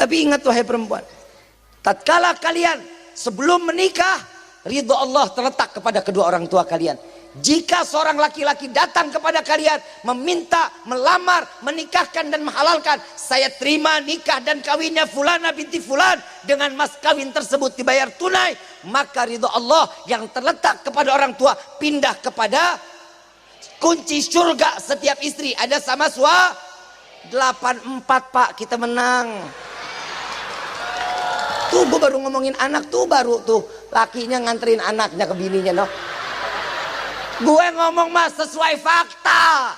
Tapi ingat wahai perempuan, tatkala kalian sebelum menikah, ridho Allah terletak kepada kedua orang tua kalian. Jika seorang laki-laki datang kepada kalian meminta, melamar, menikahkan dan menghalalkan, saya terima nikah dan kawinnya fulana binti fulan, dengan mas kawin tersebut dibayar tunai, maka ridho Allah yang terletak kepada orang tua pindah kepada kunci surga setiap istri ada sama suami. 84 Pak, kita menang. Tuh gue baru ngomongin anak tuh, baru tuh lakinya nganterin anaknya ke bininya, no. Gue ngomong mas sesuai fakta.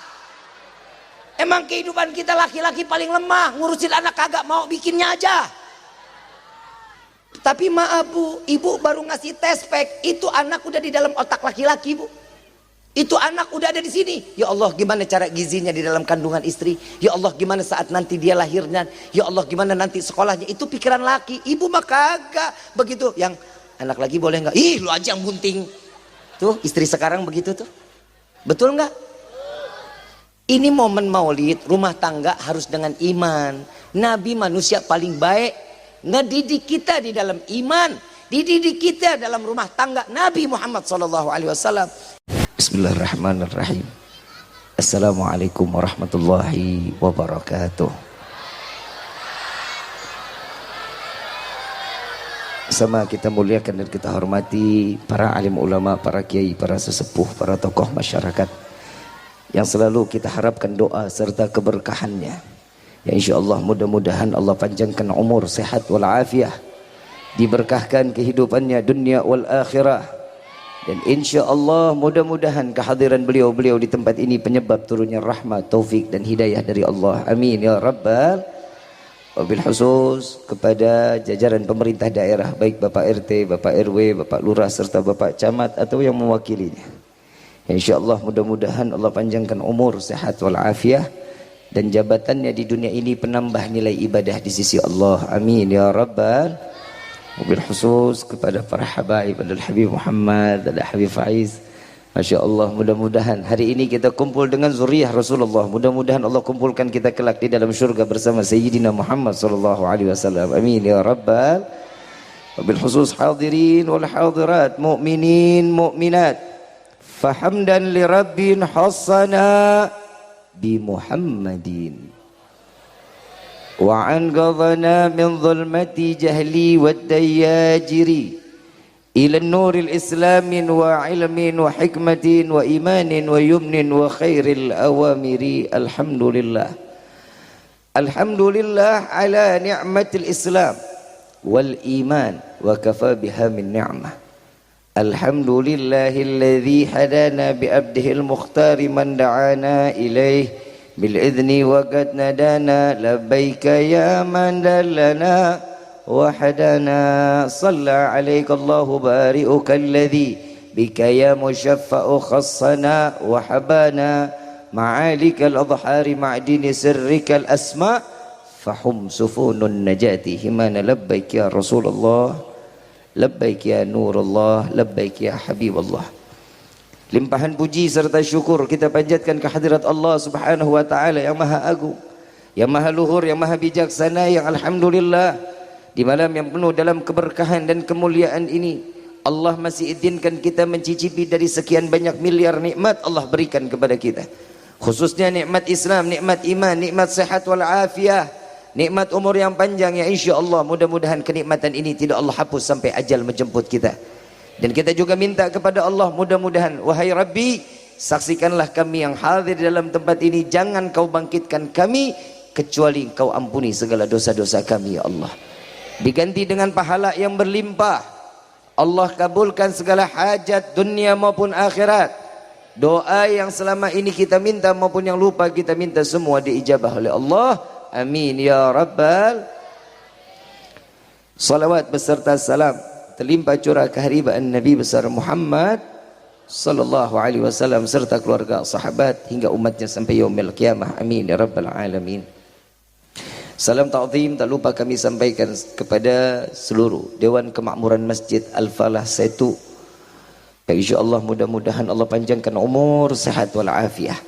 Emang kehidupan kita laki-laki paling lemah, ngurusin anak kagak mau, bikinnya aja. Tapi maaf bu, ibu baru ngasih test pack, itu anak udah di dalam otak laki-laki bu. Itu anak udah ada di sini. Ya Allah, gimana cara gizinya di dalam kandungan istri? Ya Allah, gimana saat nanti dia lahirnya? Ya Allah, gimana nanti sekolahnya? Itu pikiran laki. Ibu mah kagak begitu. Yang anak lagi boleh nggak? Ih, lu aja yang bunting. Tuh istri sekarang begitu tuh. Betul nggak? Ini momen maulid, rumah tangga harus dengan iman. Nabi manusia paling baik, ngedidik kita di dalam iman, dididik kita dalam rumah tangga. Nabi Muhammad SAW. Bismillahirrahmanirrahim. Assalamualaikum warahmatullahi wabarakatuh. Sama kita muliakan dan kita hormati para alim ulama, para kiai, para sesepuh, para tokoh masyarakat yang selalu kita harapkan doa serta keberkahannya. Ya insyaallah mudah-mudahan Allah panjangkan umur, sehat wal afiah, diberkahkan kehidupannya dunia wal akhirah, dan insyaallah mudah-mudahan kehadiran beliau-beliau di tempat ini penyebab turunnya rahmat, taufik dan hidayah dari Allah. Amin ya rabbal. Wabil khusus kepada jajaran pemerintah daerah, baik Bapak RT, Bapak RW, Bapak Lurah serta Bapak Camat atau yang mewakilinya. Insyaallah mudah-mudahan Allah panjangkan umur, sehat wal afiah, dan jabatannya di dunia ini penambah nilai ibadah di sisi Allah. Amin ya rabbal. Wabil khusus kepada para habaib, ada Habib Muhammad, ada Habib Faiz. Masya Allah, mudah-mudahan hari ini kita kumpul dengan zuriyah Rasulullah. Mudah-mudahan Allah kumpulkan kita kelak di dalam syurga bersama Sayyidina Muhammad SAW. Amin ya rabbal. Wabil khusus hadirin wal hadirat, mu'minin mu'minat, fahamdan li rabbin hassana bi Muhammadin wa an qadhana min zulmati jahli wad dayajiri ila nuril islamin wa ilmin wa hikmatin wa imanin wa yumnin wa khairil awamiri. Alhamdulillah, alhamdulillah ala ni'matil islam wal iman wa kafa biha min ni'mah. Alhamdulillahilladzi hadana bi abdihil mukhtari man da'ana ilaih bil idzni wa qad nadana labbaika ya man dallana وحدنا صلى عليك الله بارئك الذي بك يا مشفع خصنا وحبانا معالك الأظهار معدن سرك الأسماء فهم سفون النجاة همانا لبيك يا رسول الله لبيك يا نور الله لبيك يا حبيب الله. Limpahan puji serta syukur kita panjatkan kehadirat Allah Subhanahu wa taala yang Maha Agung, yang Maha Luhur, yang Maha Bijaksana, yang alhamdulillah di malam yang penuh dalam keberkahan dan kemuliaan ini Allah masih izinkan kita mencicipi dari sekian banyak miliar nikmat Allah berikan kepada kita, khususnya nikmat Islam, nikmat iman, nikmat sehat wal afiah, nikmat umur yang panjang. Ya insyaallah mudah-mudahan kenikmatan ini tidak Allah hapus sampai ajal menjemput kita. Dan kita juga minta kepada Allah, mudah-mudahan wahai Rabbi, saksikanlah kami yang hadir di dalam tempat ini, jangan kau bangkitkan kami kecuali kau ampuni segala dosa-dosa kami ya Allah. Diganti dengan pahala yang berlimpah. Allah kabulkan segala hajat dunia maupun akhirat. Doa yang selama ini kita minta maupun yang lupa kita minta semua diijabah oleh Allah. Amin ya rabbal. Salawat beserta salam terlimpah curah kehariban Nabi besar Muhammad sallallahu alaihi wasallam serta keluarga, sahabat hingga umatnya sampai yaumil qiyamah. Amin ya rabbal alamin. Salam ta'zim tak lupa kami sampaikan kepada seluruh Dewan Kemakmuran Masjid Al-Falah Setu. Ya insyaallah mudah-mudahan Allah panjangkan umur, sehat wal afiah,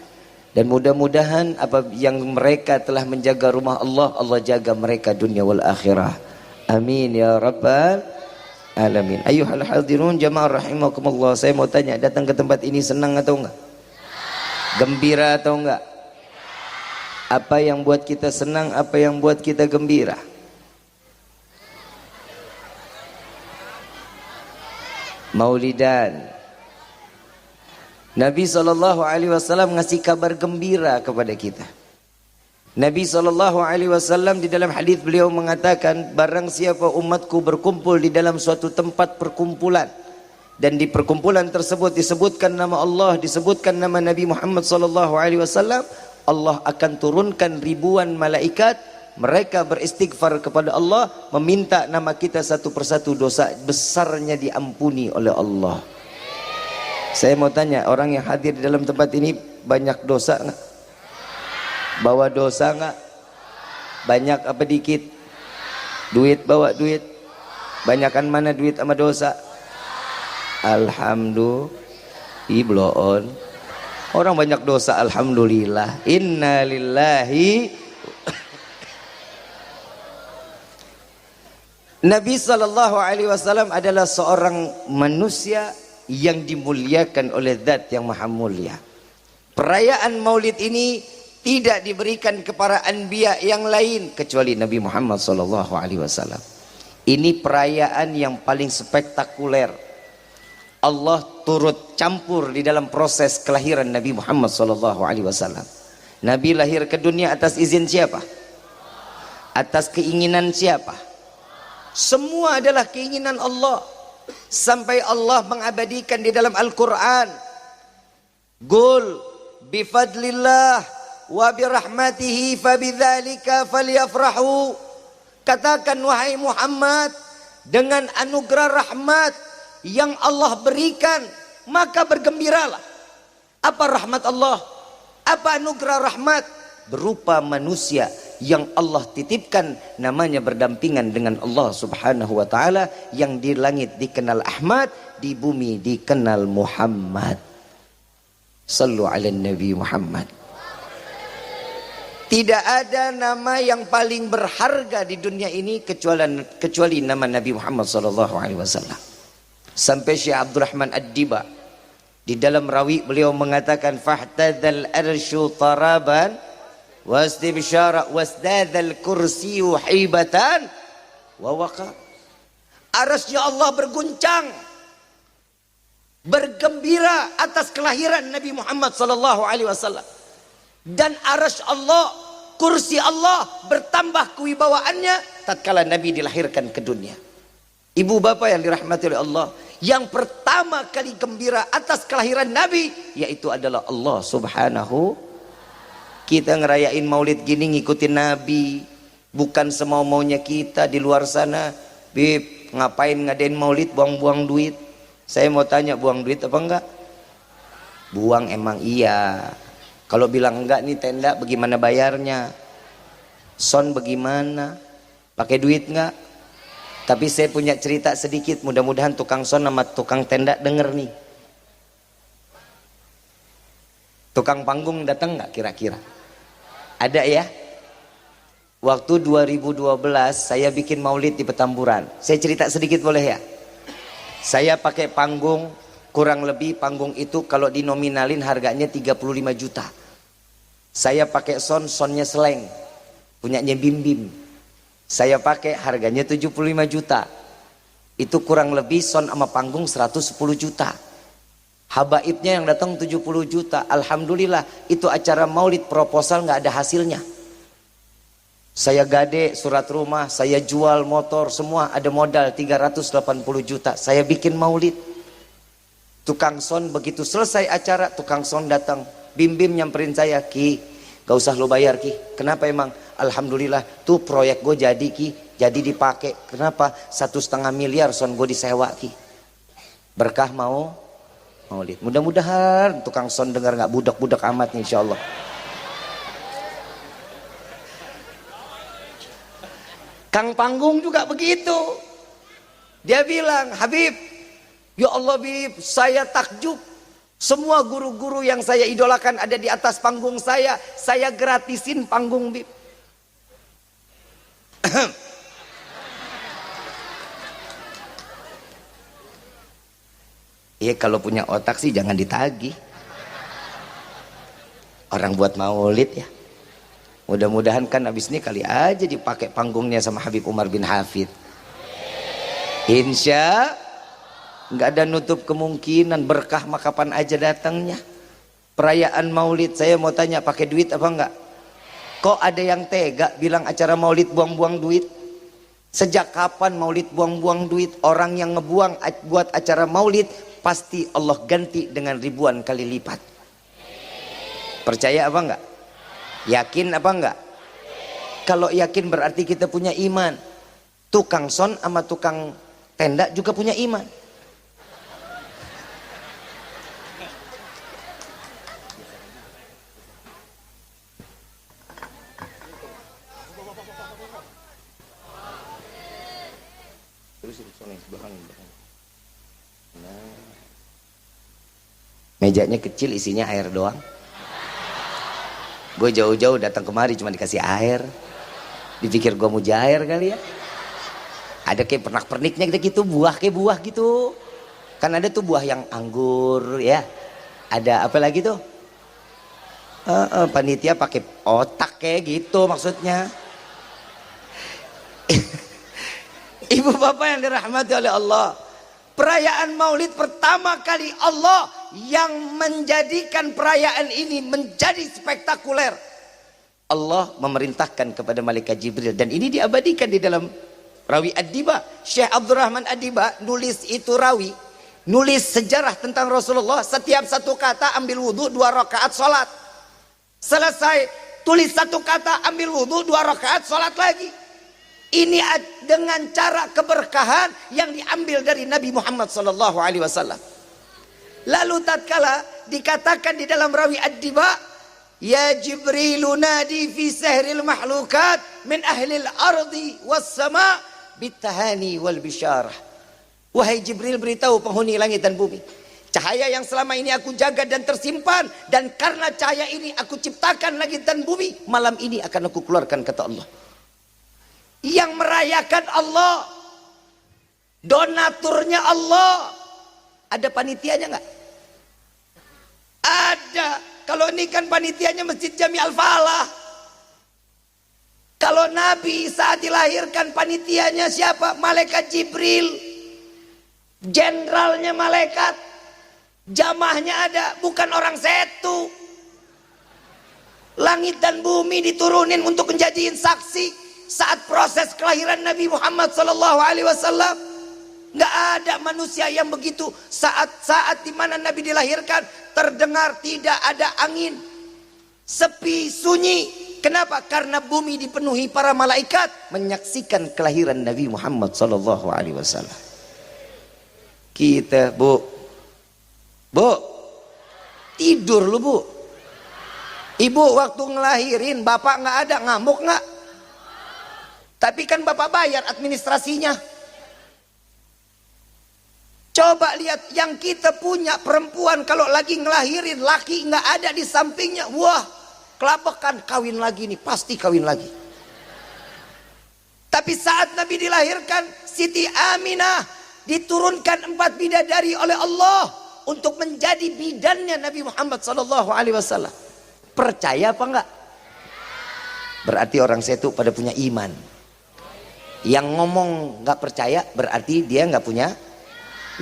Dan mudah-mudahan apa yang mereka telah menjaga rumah Allah, Allah jaga mereka dunia wal akhirah. Amin ya rabbal alamin. Ayyuhal hadirun jamaah rahimakumullah, saya mau tanya, datang ke tempat ini senang atau enggak? Gembira atau enggak? Apa yang buat kita senang, apa yang buat kita gembira? Maulidan. Nabi SAW ngasih kabar gembira kepada kita. Nabi SAW di dalam hadis beliau mengatakan, barang siapa umatku berkumpul di dalam suatu tempat perkumpulan, dan di perkumpulan tersebut disebutkan nama Allah, disebutkan nama Nabi Muhammad SAW, Allah akan turunkan ribuan malaikat. Mereka beristighfar kepada Allah, meminta nama kita satu persatu, dosa besarnya diampuni oleh Allah. Saya mau tanya, orang yang hadir di dalam tempat ini banyak dosa enggak? Bawa dosa enggak? Banyak apa dikit? Duit, bawa duit? Banyakan mana duit sama dosa? Alhamdulillah. Ibloon. Orang banyak dosa, alhamdulillah. Inna lillahi. Nabi SAW adalah seorang manusia yang dimuliakan oleh zat yang maha mulia. Perayaan maulid ini tidak diberikan kepada anbiya yang lain kecuali Nabi Muhammad SAW. Ini perayaan yang paling spektakuler. Allah turut campur di dalam proses kelahiran Nabi Muhammad SAW. Nabi lahir ke dunia atas izin siapa? Atas keinginan siapa? Semua adalah keinginan Allah. Sampai Allah mengabadikan di dalam Al-Quran, Qul bifadlillah wa birahmatihi fabidzalika falyafrahu. Katakan wahai Muhammad, dengan anugerah rahmat yang Allah berikan maka bergembiralah. Apa rahmat Allah? Apa anugerah rahmat? Berupa manusia yang Allah titipkan, namanya berdampingan dengan Allah Subhanahu wa taala, yang di langit dikenal Ahmad, di bumi dikenal Muhammad. Sallu ala Nabi Muhammad. Tidak ada nama yang paling berharga di dunia ini kecuali nama Nabi Muhammad SAW. Sampai Syekh Abdurrahman Ad-Diba di dalam rawi beliau mengatakan, fahtadzal arsyu taraban wastibsyara wasdadzal kursiyu hibatan wa waqa. Arasy Allah berguncang, bergembira atas kelahiran Nabi Muhammad SAW. Dan arasy Allah, kursi Allah bertambah kewibawaannya tatkala Nabi dilahirkan ke dunia. Ibu bapak yang dirahmati oleh Allah, yang pertama kali gembira atas kelahiran Nabi yaitu adalah Allah Subhanahu. Kita ngerayain maulid gini ngikutin Nabi, bukan semau-maunya kita di luar sana. Bib, ngapain ngadain maulid buang-buang duit? Saya mau tanya, buang duit apa enggak? Buang emang iya. Kalau bilang enggak nih tenda bagaimana bayarnya? Son bagaimana? Pakai duit enggak? Tapi saya punya cerita sedikit, mudah-mudahan tukang son sama tukang tenda denger nih. Tukang panggung datang enggak kira-kira? Ada ya? Waktu 2012 saya bikin maulid di Petamburan. Saya cerita sedikit boleh ya? Saya pakai panggung, kurang lebih panggung itu kalau dinominalin harganya 35 juta. Saya pakai sonnya Seleng, punyanya Bim Bim. Saya pakai harganya 75 juta. Itu kurang lebih son sama panggung 110 juta. Habaibnya yang datang 70 juta. Alhamdulillah itu acara maulid proposal nggak ada hasilnya. Saya gade surat rumah, saya jual motor, semua ada modal 380 juta. Saya bikin maulid. Tukang son begitu selesai acara, tukang son datang. Bim Bim nyamperin saya, Ki, gak usah lo bayar Ki. Kenapa emang? Alhamdulillah tuh proyek gue jadi Ki, jadi dipakai. Kenapa? 1,5 miliar son gue disewa Ki. Berkah mau maulid. Mudah-mudahan tukang son dengar nggak budak-budak amat nih insyaallah. Kang panggung juga begitu. Dia bilang, Habib, ya Allah Bib, saya takjub. Semua guru-guru yang saya idolakan ada di atas panggung saya gratisin panggung Bib. Iya, kalau punya otak sih jangan ditagih. Orang buat maulid ya. Mudah-mudahan kan habis ini kali aja dipakai panggungnya sama Habib Umar bin Hafid. Insya nggak ada nutup kemungkinan, berkah mah kapan aja datangnya. Perayaan maulid saya mau tanya, pakai duit apa enggak? Kok ada yang tega bilang acara maulid buang-buang duit? Sejak kapan maulid buang-buang duit? Orang yang ngebuang buat acara maulid pasti Allah ganti dengan ribuan kali lipat. Percaya apa enggak? Yakin apa enggak? Kalau yakin berarti kita punya iman. Tukang son sama tukang tenda juga punya iman. Mejanya kecil, isinya air doang. Gue jauh-jauh datang kemari cuma dikasih air. Dipikir gue mujair kali ya. Ada kayak pernak-perniknya gitu, buah kayak buah gitu. Kan ada tuh buah yang anggur ya. Ada apa lagi tuh? Panitia pakai otak kayak gitu maksudnya. Ibu bapak yang dirahmati oleh Allah, perayaan maulid pertama kali Allah yang menjadikan perayaan ini menjadi spektakuler. Allah memerintahkan kepada malaikat Jibril, dan ini diabadikan di dalam Rawi Ad-Diba. Syekh Abdurrahman Ad-Diba nulis itu rawi, nulis sejarah tentang Rasulullah. Setiap satu kata ambil wudhu 2 rakaat sholat. Selesai tulis satu kata ambil wudhu 2 rakaat sholat lagi. Ini dengan cara keberkahan yang diambil dari Nabi Muhammad SAW. Lalu tatkala dikatakan di dalam Rawi Ad-Diba, ya Jibrilu nadi fi sahril mahlukat min ahlil ardi was sama bitahani wal bisyarah. Wahai Jibril, beritahu penghuni langit dan bumi, cahaya yang selama ini aku jaga dan tersimpan, dan karena cahaya ini aku ciptakan langit dan bumi, malam ini akan aku keluarkan, kata Allah. Yang merayakan Allah, donaturnya Allah, ada panitianya nggak? Ada. Kalau ini kan panitianya Masjid Jami Al-Falah. Kalau Nabi saat dilahirkan panitianya siapa? Malaikat Jibril. Jenderalnya malaikat. Jamahnya ada, bukan orang setu. Langit dan bumi diturunin untuk menjadiin saksi saat proses kelahiran Nabi Muhammad SAW. Nggak ada manusia yang begitu. Saat di mana Nabi dilahirkan, terdengar tidak ada angin, sepi, sunyi. Kenapa? Karena bumi dipenuhi para malaikat menyaksikan kelahiran Nabi Muhammad SAW. Kita bu tidur lu bu. Ibu waktu ngelahirin bapak nggak ada, ngamuk nggak? Tapi kan bapak bayar administrasinya. Coba lihat yang kita punya, perempuan kalau lagi ngelahirin, laki nggak ada di sampingnya, wah kelabakan, kawin lagi nih, pasti kawin lagi. Tapi saat Nabi dilahirkan, Siti Aminah diturunkan 4 bidadari oleh Allah untuk menjadi bidannya Nabi Muhammad SAW. Percaya apa enggak? Berarti orang setu pada punya iman. Yang ngomong nggak percaya berarti dia nggak punya.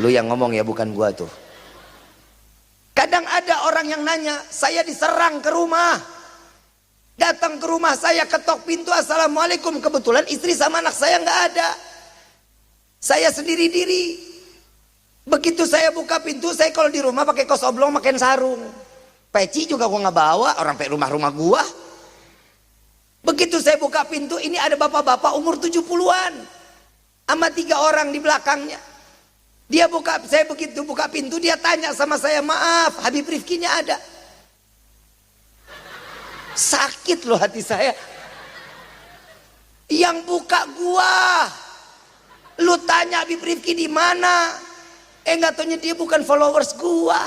Lu yang ngomong ya, bukan gua tuh. Kadang ada orang yang nanya, saya diserang ke rumah. Datang ke rumah saya, ketok pintu, assalamualaikum. Kebetulan istri sama anak saya nggak ada. Saya sendiri diri. Begitu saya buka pintu, saya kalau di rumah pakai kaos oblong, makan sarung. Peci juga gua nggak bawa, orang pakai rumah-rumah gua. Begitu saya buka pintu, ini ada bapak-bapak umur 70-an sama 3 orang di belakangnya. Saya begitu buka pintu, dia tanya sama saya, maaf Habib Rifkinya ada? Sakit loh hati saya. Yang buka gua, lu tanya Habib Rifki di mana? Nggak taunya dia bukan followers gua.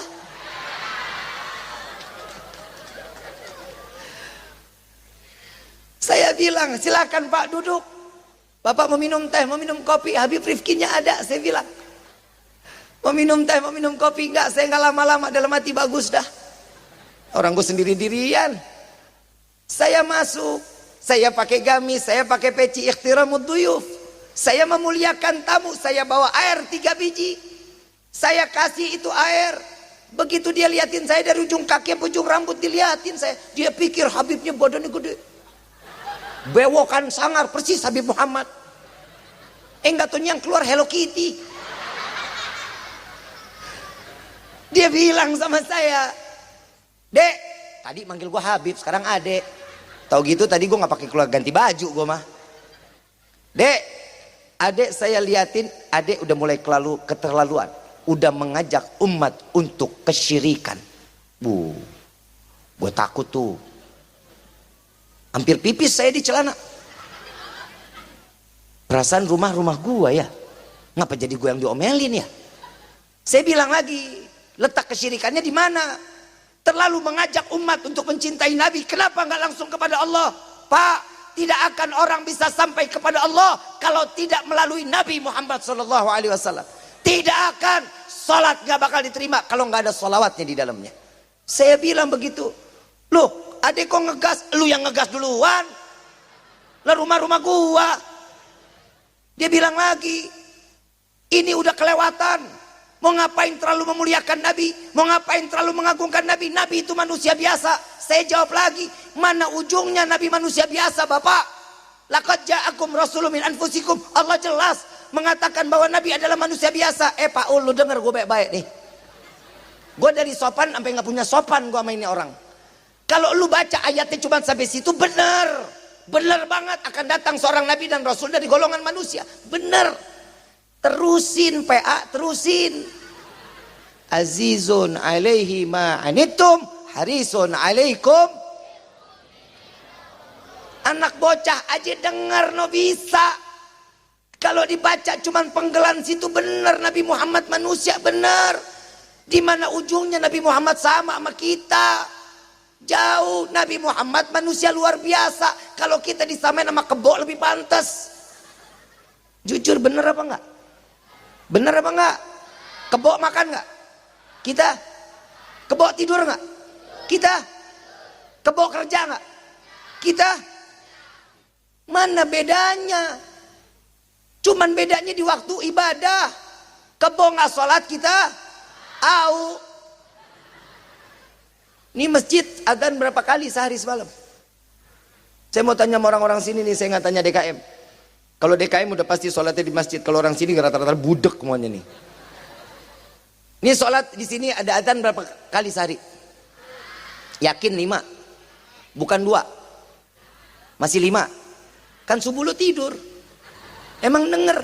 bilang, silakan Pak duduk. Bapak mau minum teh, mau minum kopi, Habib Rifkinya ada. Saya bilang, mau minum teh, mau minum kopi, enggak, saya enggak lama-lama, dalam hati bagus dah. Orang gue sendiri-dirian. Saya masuk, saya pakai gamis, saya pakai peci ikhtiramud duyuf. Saya memuliakan tamu, saya bawa air 3 biji. Saya kasih itu air. Begitu dia liatin saya dari ujung kaki sampai ujung rambut, diliatin saya. Dia pikir Habibnya badannya gede. Bewokan sangar persis Habib Muhammad. Enggak tuh yang keluar Hello Kitty. Dia bilang sama saya, "Dek," tadi manggil gua Habib, sekarang Adek. Tahu gitu tadi gua nggak pakai keluar ganti baju gua mah. "Dek, Adek saya liatin, Adek udah mulai keterlaluan, udah mengajak umat untuk kesyirikan." Gue takut tuh. Hampir pipis saya di celana. Perasaan rumah gua ya. Ngapa jadi gua yang diomelin ya? Saya bilang lagi, letak kesyirikannya di mana? Terlalu mengajak umat untuk mencintai Nabi. Kenapa nggak langsung kepada Allah? Pak, tidak akan orang bisa sampai kepada Allah kalau tidak melalui Nabi Muhammad SAW. Tidak akan. Salat nggak bakal diterima kalau nggak ada solawatnya di dalamnya. Saya bilang begitu. Loh, Adek kok ngegas? Lu yang ngegas duluan. Lah rumah gua. Dia bilang lagi, ini udah kelewatan. Mau ngapain terlalu memuliakan Nabi? Mau ngapain terlalu mengagungkan Nabi? Nabi itu manusia biasa. Saya jawab lagi, mana ujungnya Nabi manusia biasa, Bapak? Laqad ja'akum rasulun min anfusikum. Allah jelas mengatakan bahwa Nabi adalah manusia biasa. Pak Ul, lu denger gue baik-baik nih. Gue dari sopan sampai nggak punya sopan gue sama ini orang. Kalau lu baca ayatnya cuma sampai situ, benar banget akan datang seorang Nabi dan Rasul dari golongan manusia. Benar. Terusin PA, terusin. Azizun alaihi ma'anitum, harisun alaikum. Anak bocah aja denger no bisa. Kalau dibaca cuman penggalan situ, benar Nabi Muhammad manusia, benar. Di mana ujungnya Nabi Muhammad sama kita? Jauh. Nabi Muhammad manusia luar biasa. Kalau kita disamain sama kebo lebih pantas. Jujur, bener apa enggak? Bener apa enggak? Kebo makan enggak? Kita? Kebo tidur enggak? Kita? Kebo kerja enggak? Kita? Mana bedanya? Cuman bedanya di waktu ibadah. Kebo enggak sholat, kita au. Ini masjid adzan berapa kali sehari semalam? Saya mau tanya sama orang-orang sini nih, saya nggak tanya DKM. Kalau DKM udah pasti sholatnya di masjid. Kalau orang sini rata-rata budek semuanya nih. Ini sholat di sini ada adzan berapa kali sehari? Yakin 5? Bukan 2? Masih 5? Kan subuh lu tidur. Emang denger?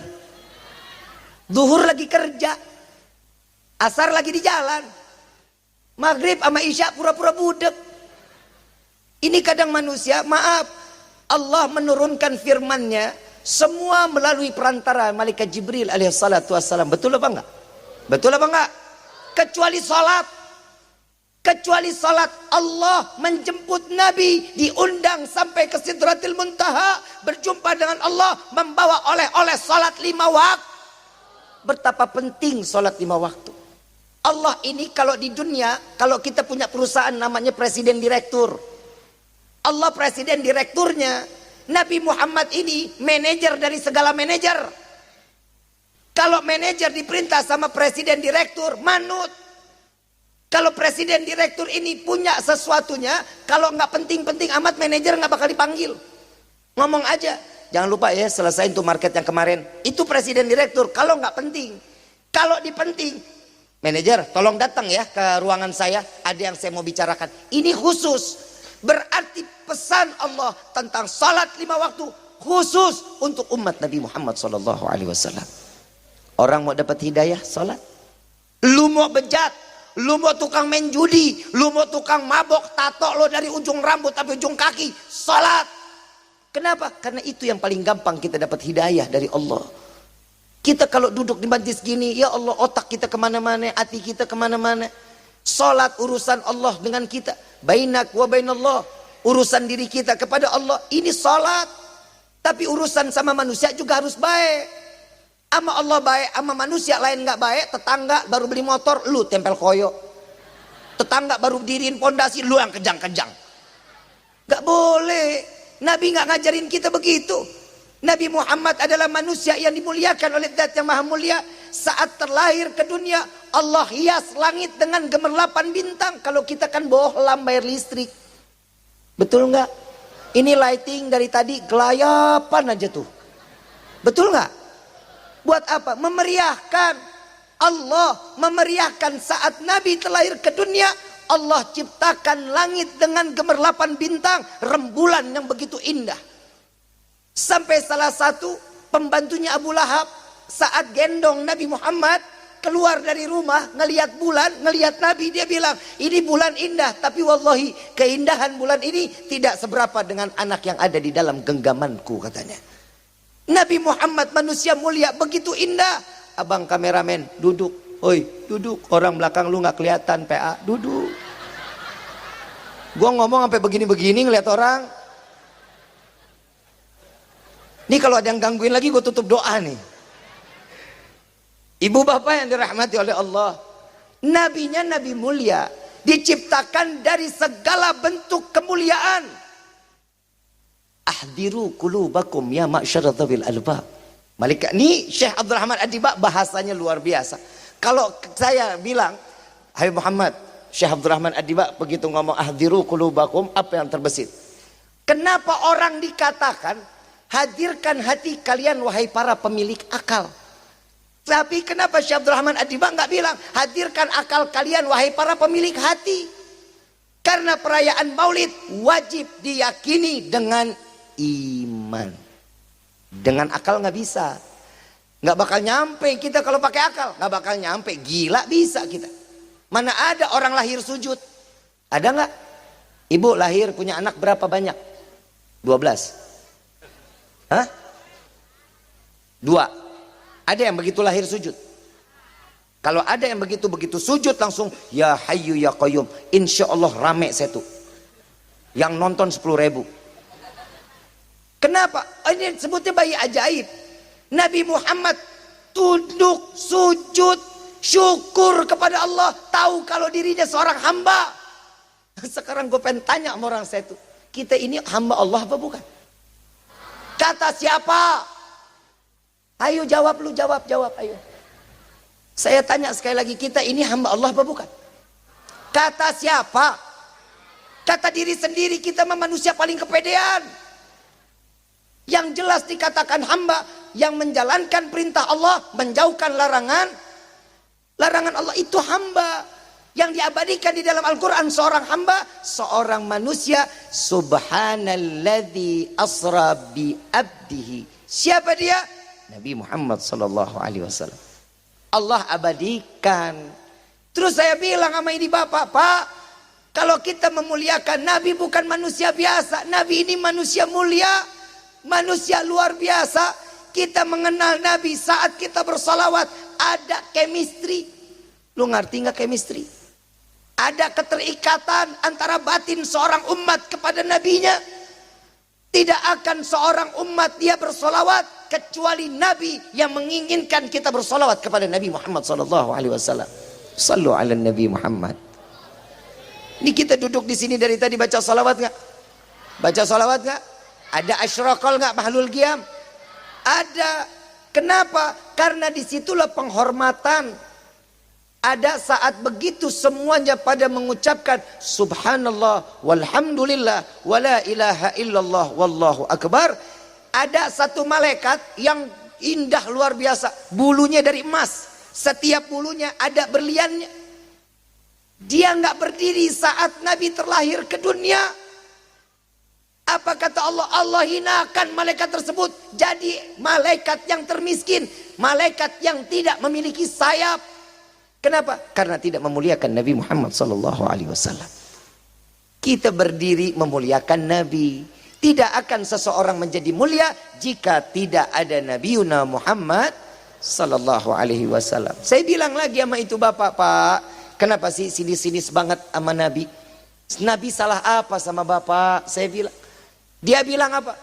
Duhur lagi kerja, asar lagi di jalan, maghrib sama isya pura-pura budek. Ini kadang manusia, maaf, Allah menurunkan firman-Nya semua melalui perantara malaikat Jibril alaihissalatu wassalam. Betul apa enggak? Betul apa enggak? Kecuali salat. Kecuali salat, Allah menjemput Nabi, diundang sampai ke Sidratil Muntaha, berjumpa dengan Allah, membawa oleh-oleh salat 5 waktu. Betapa penting salat 5 waktu. Allah ini kalau di dunia, kalau kita punya perusahaan namanya presiden direktur, Allah presiden direkturnya. Nabi Muhammad ini manajer dari segala manajer. Kalau manajer diperintah sama presiden direktur, manut. Kalau presiden direktur ini punya sesuatunya, kalau nggak penting-penting amat, manajer nggak bakal dipanggil. Ngomong aja, jangan lupa ya selesain tuh market yang kemarin. Itu presiden direktur. Kalau nggak penting, kalau dipenting, manajer tolong datang ya ke ruangan saya, ada yang saya mau bicarakan. Ini khusus, berarti pesan Allah tentang salat 5 waktu khusus untuk umat Nabi Muhammad SAW. Orang mau dapat hidayah salat. Lu mau bejat, lu mau tukang main judi, lu mau tukang mabok, tato lo dari ujung rambut sampai ujung kaki, salat. Kenapa? Karena itu yang paling gampang kita dapat hidayah dari Allah. Kita kalau duduk di majlis gini, ya Allah, otak kita kemana-mana, hati kita kemana-mana. Salat urusan Allah dengan kita. Bainak wa bainallah. urusan diri kita kepada Allah ini salat. Tapi urusan sama manusia juga harus baik. Ama Allah baik, ama manusia lain nggak baik. Tetangga baru beli motor, lu tempel koyo. Tetangga baru diriin pondasi, lu yang kejang-kejang. Nggak boleh. Nabi nggak ngajarin kita begitu. Nabi Muhammad adalah manusia yang dimuliakan oleh Zat yang Maha Mulia. Saat terlahir ke dunia, Allah hias langit dengan gemerlapan bintang. Kalau kita kan bohlam bayar listrik. Betul nggak? Ini lighting dari tadi gelayapan aja tuh. Betul nggak? Buat apa? Memeriahkan. Allah memeriahkan saat Nabi terlahir ke dunia. Allah ciptakan langit dengan gemerlapan bintang, rembulan yang begitu indah. Sampai salah satu pembantunya Abu Lahab saat gendong Nabi Muhammad keluar dari rumah, ngelihat bulan, ngelihat Nabi, dia bilang, ini bulan indah, tapi wallahi keindahan bulan ini tidak seberapa dengan anak yang ada di dalam genggamanku, katanya. Nabi Muhammad manusia mulia begitu indah. Abang kameramen duduk, oi duduk, orang belakang lu nggak kelihatan, PA duduk. Gua ngomong sampai begini-begini ngeliat orang. Nih kalau ada yang gangguin lagi gue tutup doa nih. Ibu bapak yang dirahmati oleh Allah, nabinya nabi mulia, diciptakan dari segala bentuk kemuliaan. Ahdiru qulubakum ya ma'syar dzawil albab. Malaikat ini Syekh Abdul Rahman Ad-Diba bahasanya luar biasa. Kalau saya bilang, hai Muhammad, Syekh Abdul Rahman Ad-Diba begitu ngomong ahdiru qulubakum, apa yang terbesit? Kenapa orang dikatakan hadirkan hati kalian wahai para pemilik akal? Tapi kenapa Syekh Abdul Rahman Ad-Diba nggak bilang hadirkan akal kalian wahai para pemilik hati? Karena perayaan Maulid wajib diyakini dengan iman. Dengan akal nggak bisa, nggak bakal nyampe kita kalau pakai akal, nggak bakal nyampe. Gila bisa kita. Mana ada orang lahir sujud? Ada nggak? Ibu lahir punya anak berapa banyak? 12. Hah? 2. Ada yang begitu lahir sujud? Kalau ada yang begitu sujud langsung ya hayyu ya qayyum, insya Allah rame saya tuh. Yang nonton 10.000. Kenapa? Ini sebutnya bayi ajaib. Nabi Muhammad tunduk, sujud, syukur kepada Allah, tahu kalau dirinya seorang hamba. Sekarang gue pengen tanya sama orang saya tuh, kita ini hamba Allah apa bukan? Kata siapa? Ayo jawab, lu jawab ayo. Saya tanya sekali lagi, kita ini hamba Allah apa bukan? Kata siapa? Kata diri sendiri, kita manusia paling kepedean. Yang jelas dikatakan hamba yang menjalankan perintah Allah, menjauhkan larangan Allah, itu hamba. Yang diabadikan di dalam Al-Quran seorang hamba, seorang manusia. Subhanalladzi asra bi abdihi. Siapa dia? Nabi Muhammad sallallahu alaihi wasallam. Allah abadikan. Terus saya bilang sama ini bapak, Pak, kalau kita memuliakan Nabi bukan manusia biasa, Nabi ini manusia mulia, manusia luar biasa. Kita mengenal Nabi saat kita bersalawat ada chemistry. Lu ngerti nggak chemistry? Ada keterikatan antara batin seorang umat kepada nabinya. Tidak akan seorang umat dia bersalawat kecuali Nabi yang menginginkan kita bersalawat kepada Nabi Muhammad sallallahu alaihi wasallam. Sallu ala Nabi Muhammad. Ini kita duduk di sini dari tadi baca salawat nggak? Baca salawat nggak? Ada asyraqal nggak mahlul qiyam? Ada. Kenapa? Karena disitulah penghormatan. Ada saat begitu semuanya pada mengucapkan subhanallah walhamdulillah wala ilaha illallah wallahu akbar. Ada satu malaikat yang indah luar biasa, bulunya dari emas, setiap bulunya ada berliannya. Dia nggak berdiri saat Nabi terlahir ke dunia. Apa kata Allah? Allah hinakan malaikat tersebut jadi malaikat yang termiskin, malaikat yang tidak memiliki sayap. Kenapa? Karena tidak memuliakan Nabi Muhammad SAW. Kita berdiri memuliakan Nabi. Tidak akan seseorang menjadi mulia jika tidak ada Nabi Muhammad SAW. Saya bilang lagi sama itu bapak, Pak, kenapa sih sinis-sinis banget sama Nabi? Nabi salah apa sama bapak? Saya bilang. Dia bilang apa?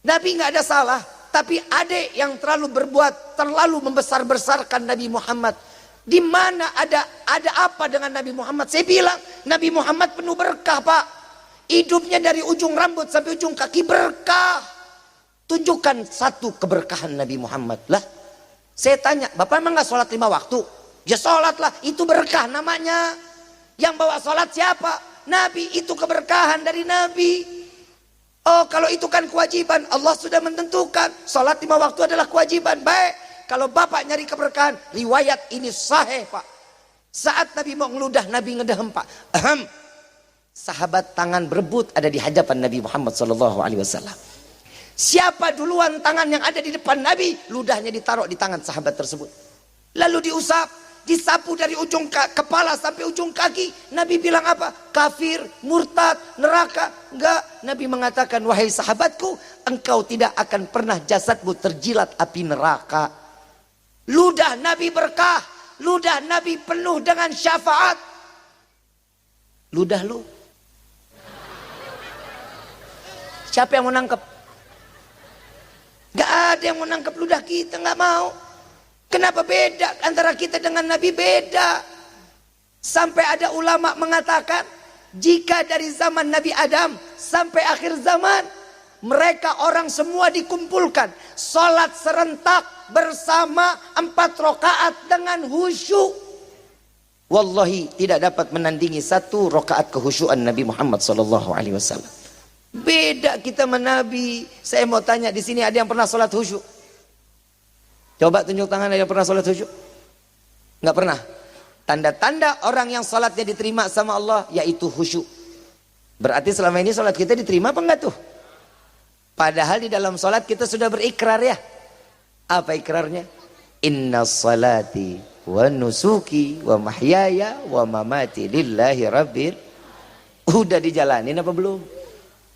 Nabi nggak ada salah, tapi adik yang terlalu membesar-besarkan Nabi Muhammad. Di mana ada apa dengan Nabi Muhammad? Saya bilang Nabi Muhammad penuh berkah, Pak. Hidupnya dari ujung rambut sampai ujung kaki berkah. Tunjukkan satu keberkahan Nabi Muhammad. Lah, saya tanya, Bapak emang nggak sholat 5 waktu? Ya sholat lah, itu berkah namanya. Yang bawa sholat siapa? Nabi, itu keberkahan dari Nabi. Oh, kalau itu kan kewajiban, Allah sudah menentukan sholat 5 waktu adalah kewajiban. Baik. Kalau bapak nyari keberkahan, riwayat ini sahih, Pak. Saat Nabi mau ngeludah, Nabi ngedehem, Pak. Sahabat tangan berebut ada di hadapan Nabi Muhammad SAW. Siapa duluan tangan yang ada di depan Nabi, ludahnya ditaruh di tangan sahabat tersebut. Lalu diusap, disapu dari ujung kepala sampai ujung kaki. Nabi bilang apa? Kafir, murtad, neraka. Enggak. Nabi mengatakan, wahai sahabatku, engkau tidak akan pernah jasadmu terjilat api neraka. Ludah Nabi berkah, ludah Nabi penuh dengan syafaat. Ludah lu, siapa yang mau nangkep? Gak ada yang mau nangkep ludah kita, gak mau. Kenapa beda antara kita dengan Nabi? Beda. Sampai ada ulama mengatakan, jika dari zaman Nabi Adam sampai akhir zaman, mereka orang semua dikumpulkan, sholat serentak bersama 4 rakaat dengan khusyuk, wallahi tidak dapat menandingi 1 rakaat kehusyuan Nabi Muhammad SAW. Beda kita sama Nabi. Saya mau tanya, di sini ada yang pernah sholat khusyuk? Coba tunjuk tangan, ada yang pernah sholat khusyuk? Nggak pernah. Tanda-tanda orang yang sholatnya diterima sama Allah yaitu khusyuk. Berarti selama ini sholat kita diterima apa enggak tuh? Padahal di dalam sholat kita sudah berikrar ya. Apa ikrarnya? Inna salati wa nusuki wa mahyaya wa mamati lillahi rabbil. Udah dijalanin apa belum?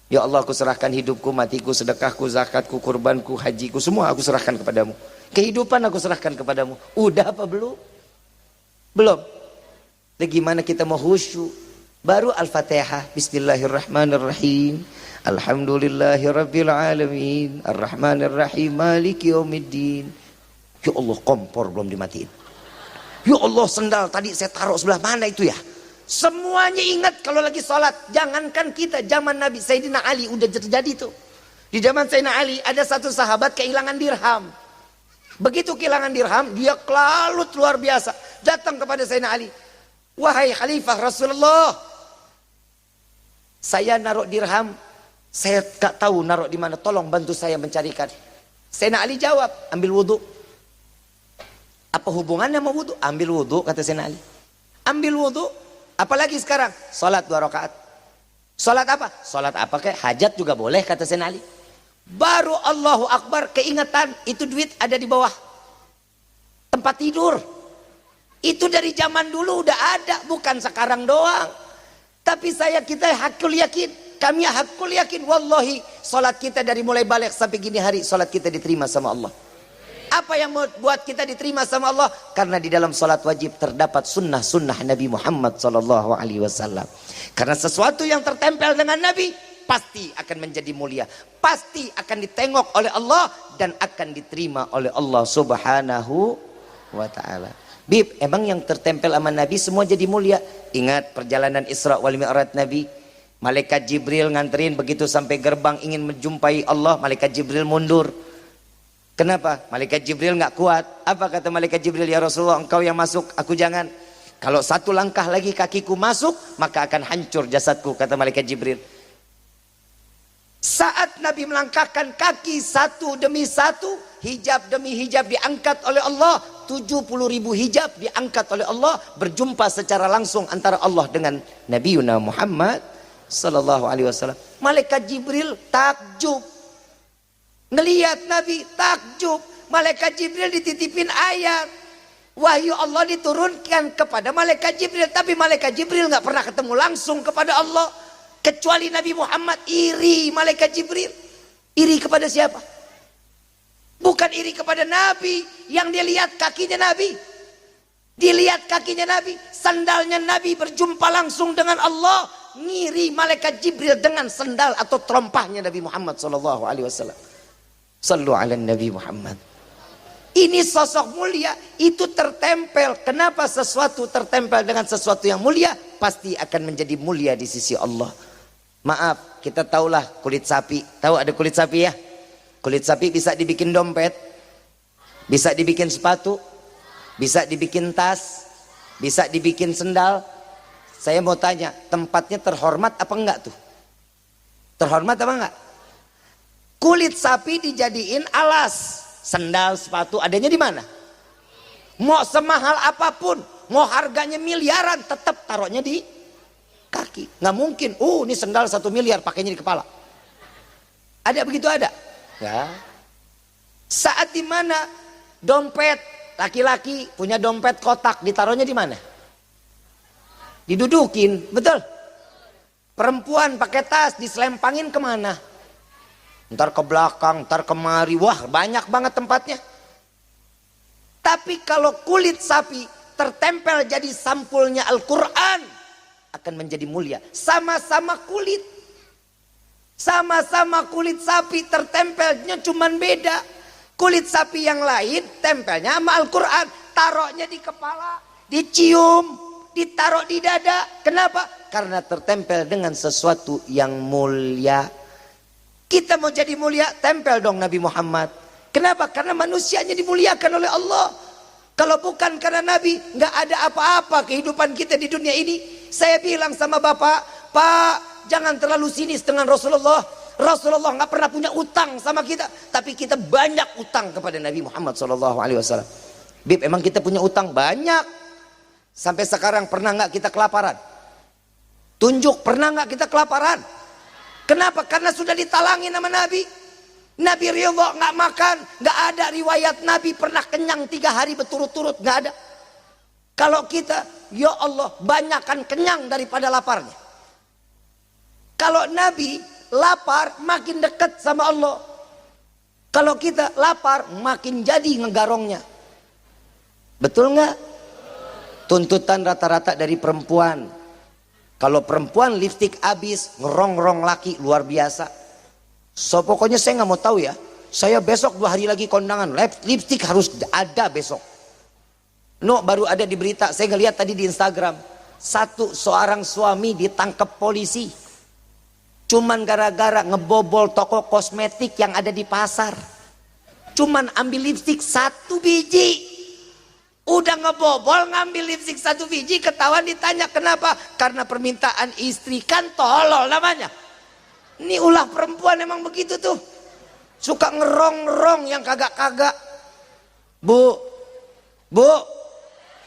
Ya Allah, aku serahkan hidupku, matiku, sedekahku, zakatku, kurbanku, hajiku, semua aku serahkan kepadamu. Kehidupan aku serahkan kepadamu. Udah apa belum? Belum. Bagaimana kita mau khusyuk? Baru Al-Fatihah. Bismillahirrahmanirrahim. Alhamdulillahirabbil alamin. Arrahmanirrahim. Maliki yaumiddin. Ya Allah, kompor belum dimatiin. Ya Allah, sendal tadi saya taruh sebelah mana itu ya? Semuanya ingat kalau lagi sholat. Jangankan kita, zaman Nabi Sayyidina Ali udah terjadi tuh. Di zaman Sayyidina Ali ada satu sahabat kehilangan dirham. Begitu kehilangan dirham, dia kelalut luar biasa. Datang kepada Sayyidina Ali. Wahai Khalifah Rasulullah, saya naruh dirham, saya gak tahu naruh di mana, tolong bantu saya mencarikan. Sayyidina Ali jawab, ambil wudhu. Apa hubungannya sama wudhu? Ambil wudhu, kata Sayyidina Ali. Ambil wudhu, apalagi sekarang? Salat 2 rakaat. Salat apa? Salat apa kayak hajat juga boleh, kata Sayyidina Ali. Baru Allahu Akbar, keingetan itu duit ada di bawah tempat tidur. Itu dari zaman dulu udah ada, bukan sekarang doang. Tapi kita hakul yakin, kami hakul yakin, wallahi salat kita dari mulai balik sampai gini hari, salat kita diterima sama Allah. Apa yang membuat kita diterima sama Allah? Karena di dalam salat wajib terdapat sunnah-sunnah Nabi Muhammad SAW. Karena sesuatu yang tertempel dengan Nabi pasti akan menjadi mulia, pasti akan ditengok oleh Allah dan akan diterima oleh Allah Subhanahu wa ta'ala. Bib, emang yang tertempel sama Nabi semua jadi mulia? Ingat perjalanan Isra wal Mi'raj Nabi, malaikat Jibril nganterin, begitu sampai gerbang ingin menjumpai Allah, malaikat Jibril mundur. Kenapa? Malaikat Jibril nggak kuat. Apa kata malaikat Jibril? Ya Rasulullah, engkau yang masuk, aku jangan. Kalau 1 langkah lagi kakiku masuk, maka akan hancur jasadku, kata malaikat Jibril. Saat Nabi melangkahkan kaki 1 demi 1, hijab demi hijab diangkat oleh Allah. 70.000 hijab diangkat oleh Allah, berjumpa secara langsung antara Allah dengan Nabi Muhammad sallallahu alaihi wasallam. Malaikat Jibril takjub. Ngelihat Nabi takjub. Malaikat Jibril dititipin ayat. Wahyu Allah diturunkan kepada malaikat Jibril, tapi malaikat Jibril nggak pernah ketemu langsung kepada Allah. Kecuali Nabi Muhammad iri malaikat Jibril. Iri kepada siapa? Bukan iri kepada Nabi. Yang dilihat kakinya Nabi. Dilihat kakinya Nabi. Sandalnya Nabi berjumpa langsung dengan Allah. ngiri malaikat Jibril dengan sendal atau terompahnya Nabi Muhammad sallallahu alaihi wasallam. Sallu ala Nabi Muhammad. Ini sosok mulia, itu tertempel. Kenapa sesuatu tertempel dengan sesuatu yang mulia? Pasti akan menjadi mulia di sisi Allah. Maaf, kita tahulah kulit sapi. Tahu ada kulit sapi ya? Kulit sapi bisa dibikin dompet, bisa dibikin sepatu, bisa dibikin tas, bisa dibikin sendal. Saya mau tanya, tempatnya terhormat apa enggak tuh? Terhormat apa enggak? Kulit sapi dijadiin alas, sendal, sepatu, adanya di mana? Mau semahal apapun, mau harganya miliaran, tetap taruhnya di kaki. Nggak mungkin, ini sendal 1 miliar pakainya di kepala. Ada begitu ada? Ya. Saat dimana dompet laki-laki punya dompet kotak, ditaruhnya di mana? Didudukin, betul? Perempuan pakai tas, diselempangin kemana? Ntar ke belakang, ntar kemari, wah banyak banget tempatnya. Tapi kalau kulit sapi tertempel jadi sampulnya Al-Quran, akan menjadi mulia. Sama-sama kulit, sama-sama kulit sapi, tertempelnya cuman beda. Kulit sapi yang lain tempelnya sama Al-Quran, taruhnya di kepala, dicium, ditaruh di dada. Kenapa? Karena tertempel dengan sesuatu yang mulia. Kita mau jadi mulia, tempel dong Nabi Muhammad. Kenapa? Karena manusianya dimuliakan oleh Allah. Kalau bukan karena Nabi, nggak ada apa-apa kehidupan kita di dunia ini. Saya bilang sama Bapak, Pak, jangan terlalu sinis dengan Rasulullah. Rasulullah nggak pernah punya utang sama kita, tapi kita banyak utang kepada Nabi Muhammad SAW. Bib, emang kita punya utang banyak. Sampai sekarang pernah nggak kita kelaparan? Tunjuk, pernah nggak kita kelaparan? Kenapa? Karena sudah ditalangin sama Nabi. Nabi ridho nggak makan, nggak ada riwayat Nabi pernah kenyang 3 hari berturut-turut, nggak ada. Kalau kita, ya Allah, banyakkan kenyang daripada laparnya. Kalau Nabi lapar, makin dekat sama Allah. Kalau kita lapar, makin jadi ngegarongnya. Betul nggak? Tuntutan rata-rata dari perempuan. Kalau perempuan lipstik habis, ngerong-ngerong laki luar biasa. So pokoknya saya nggak mau tahu ya. Saya besok 2 hari lagi kondangan, lipstik harus ada besok. No, baru ada di berita. Saya ngeliat tadi di Instagram. Seorang suami ditangkap polisi. Cuman gara-gara ngebobol toko kosmetik yang ada di pasar. Cuman ambil lipstik 1 biji. Udah ngebobol ngambil lipstik 1 biji, ketahuan ditanya kenapa? Karena permintaan istri, kan tolol namanya. Ini ulah perempuan emang begitu tuh. Suka ngerong-ngerong yang kagak-kagak. Bu,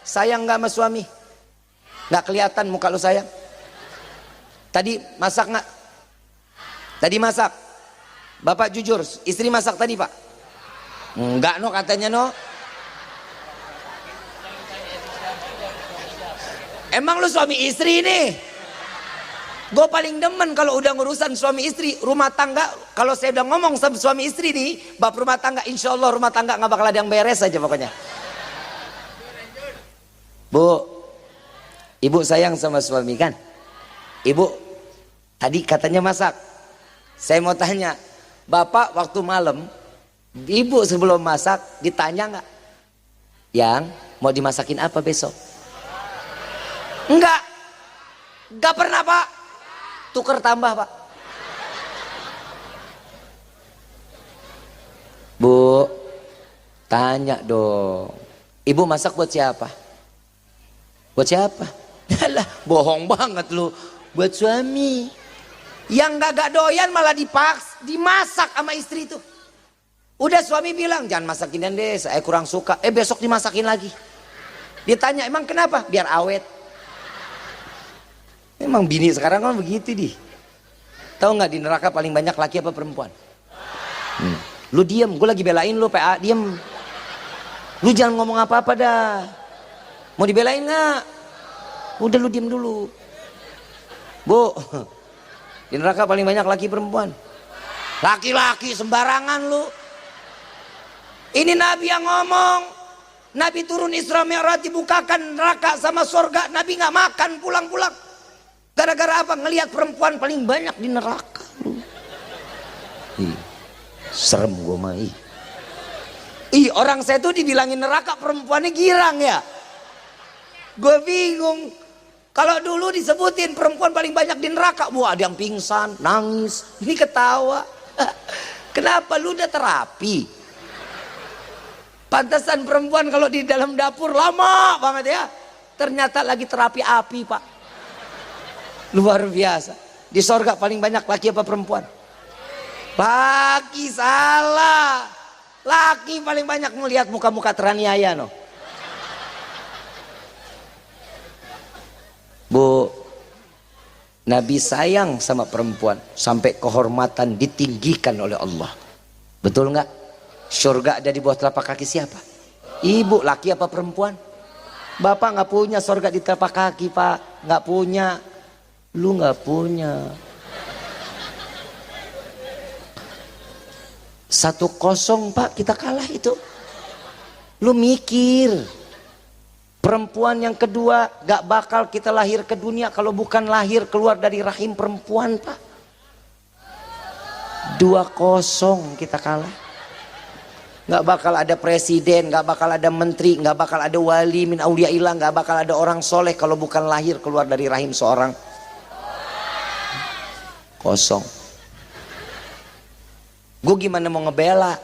sayang gak sama suami? Gak kelihatan muka lu sayang? Tadi masak gak? Tadi masak? Bapak jujur, istri masak tadi Pak? Enggak no katanya no. Emang lu suami istri nih? Gue paling demen kalau udah ngurusan suami istri, rumah tangga. Kalau saya udah ngomong sama suami istri nih, bab rumah tangga, insya Allah rumah tangga nggak bakal ada yang beres aja pokoknya. Bu, ibu sayang sama suami kan? Ibu tadi katanya masak. Saya mau tanya, bapak waktu malam, ibu sebelum masak ditanya nggak? Yang mau dimasakin apa besok? Enggak pernah Pak. Tuker tambah Pak. Bu, tanya dong. Ibu masak buat siapa? Buat siapa? Yalah, bohong banget lu. Buat suami. Yang gak doyan malah dimasak sama istri tuh. Udah suami bilang, jangan masakin deh, saya kurang suka. Besok dimasakin lagi. Ditanya, emang kenapa? Biar awet. Emang bini sekarang kan begitu di. Tahu nggak di neraka paling banyak laki apa perempuan? Lu diem, gue lagi belain lu PA, diem. Lu jangan ngomong apa-apa dah. Mau dibelain nggak? Udah lu diem dulu. Bu, di neraka paling banyak laki perempuan. Laki-laki sembarangan lu. Ini Nabi yang ngomong. Nabi turun Isra Mi'raj, dibukakan neraka sama surga. Nabi nggak makan pulang-pulang. Gara-gara apa? Ngelihat perempuan paling banyak di neraka. Serem gue mah. Orang saya tuh dibilangin neraka perempuannya girang ya. Gue bingung. Kalau dulu disebutin perempuan paling banyak di neraka, wah ada yang pingsan, nangis, ini ketawa. Kenapa? Lu udah terapi. Pantesan perempuan kalau di dalam dapur lama banget ya. Ternyata lagi terapi api, Pak. Luar biasa. Di sorga paling banyak laki apa perempuan? Laki, salah. Laki paling banyak melihat muka-muka teraniaya no. Bu, Nabi sayang sama perempuan sampai kehormatan ditinggikan oleh Allah. Betul nggak? Surga ada di bawah telapak kaki siapa? Ibu, laki apa perempuan? Bapak nggak punya surga di telapak kaki, Pak. Nggak punya. Lu nggak punya. 1-0 Pak, kita kalah itu. Lu mikir, perempuan yang kedua gak bakal kita lahir ke dunia kalau bukan lahir keluar dari rahim perempuan, Pak. 2-0 kita kalah. Gak bakal ada presiden, gak bakal ada menteri, gak bakal ada wali min auliyaillah, gak bakal ada orang soleh kalau bukan lahir keluar dari rahim seorang. 0. Gue gimana mau ngebela?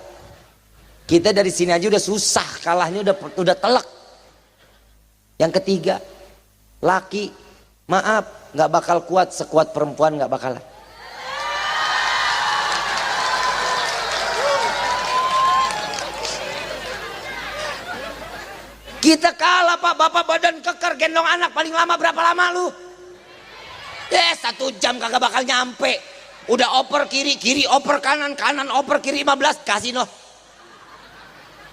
Kita dari sini aja udah susah, kalahnya udah telak. Yang ketiga, laki, maaf, nggak bakal kuat sekuat perempuan, nggak bakalan. Kita kalah, Pak. Bapak badan keker gendong anak paling lama berapa lama lu? 1 jam kagak bakal nyampe. Udah oper kiri, kiri oper kanan, kanan oper kiri 15, kasih noh.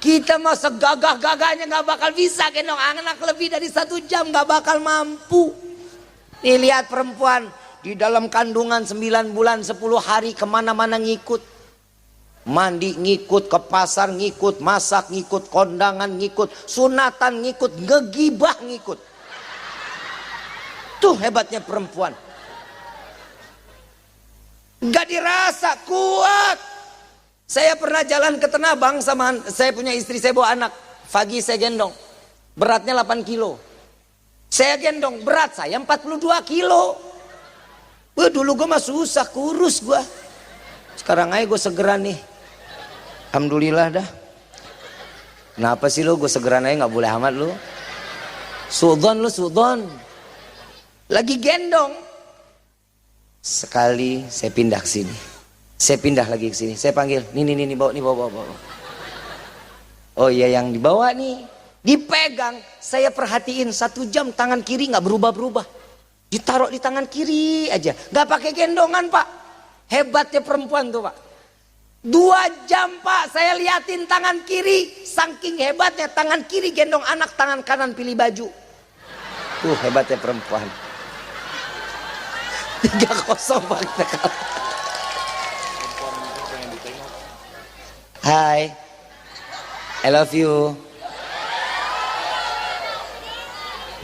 Kita mah segagah-gagahnya gak bakal bisa gendong anak lebih dari 1 jam, gak bakal mampu. Nih lihat perempuan di dalam kandungan 9 bulan 10 hari kemana-mana ngikut. Mandi ngikut, ke pasar ngikut, masak ngikut, kondangan ngikut, sunatan ngikut, ngegibah ngikut. Tuh hebatnya perempuan. Gak dirasa, kuat. Saya pernah jalan ke Tanah Abang sama saya punya istri, saya bawa anak. Pagi saya gendong, beratnya 8 kilo. Saya gendong, berat saya 42 kilo. Wah, dulu gue mah susah, kurus gue. Sekarang aja gue segeran nih. Alhamdulillah dah. Kenapa sih lo gue segeran aja gak boleh amat lo. Sudon lo, sudon. Lagi gendong. Sekali saya pindah ke sini, saya pindah lagi ke sini, saya panggil, nih bawa. Oh iya yang dibawa nih, dipegang, saya perhatiin 1 jam tangan kiri nggak berubah, ditaruh di tangan kiri aja, nggak pakai gendongan Pak. Hebatnya perempuan tuh Pak. 2 jam Pak, saya liatin tangan kiri, saking hebatnya tangan kiri gendong anak, tangan kanan pilih baju. Hebatnya perempuan. 3-0 Pak kita kalah. Hai, I love you.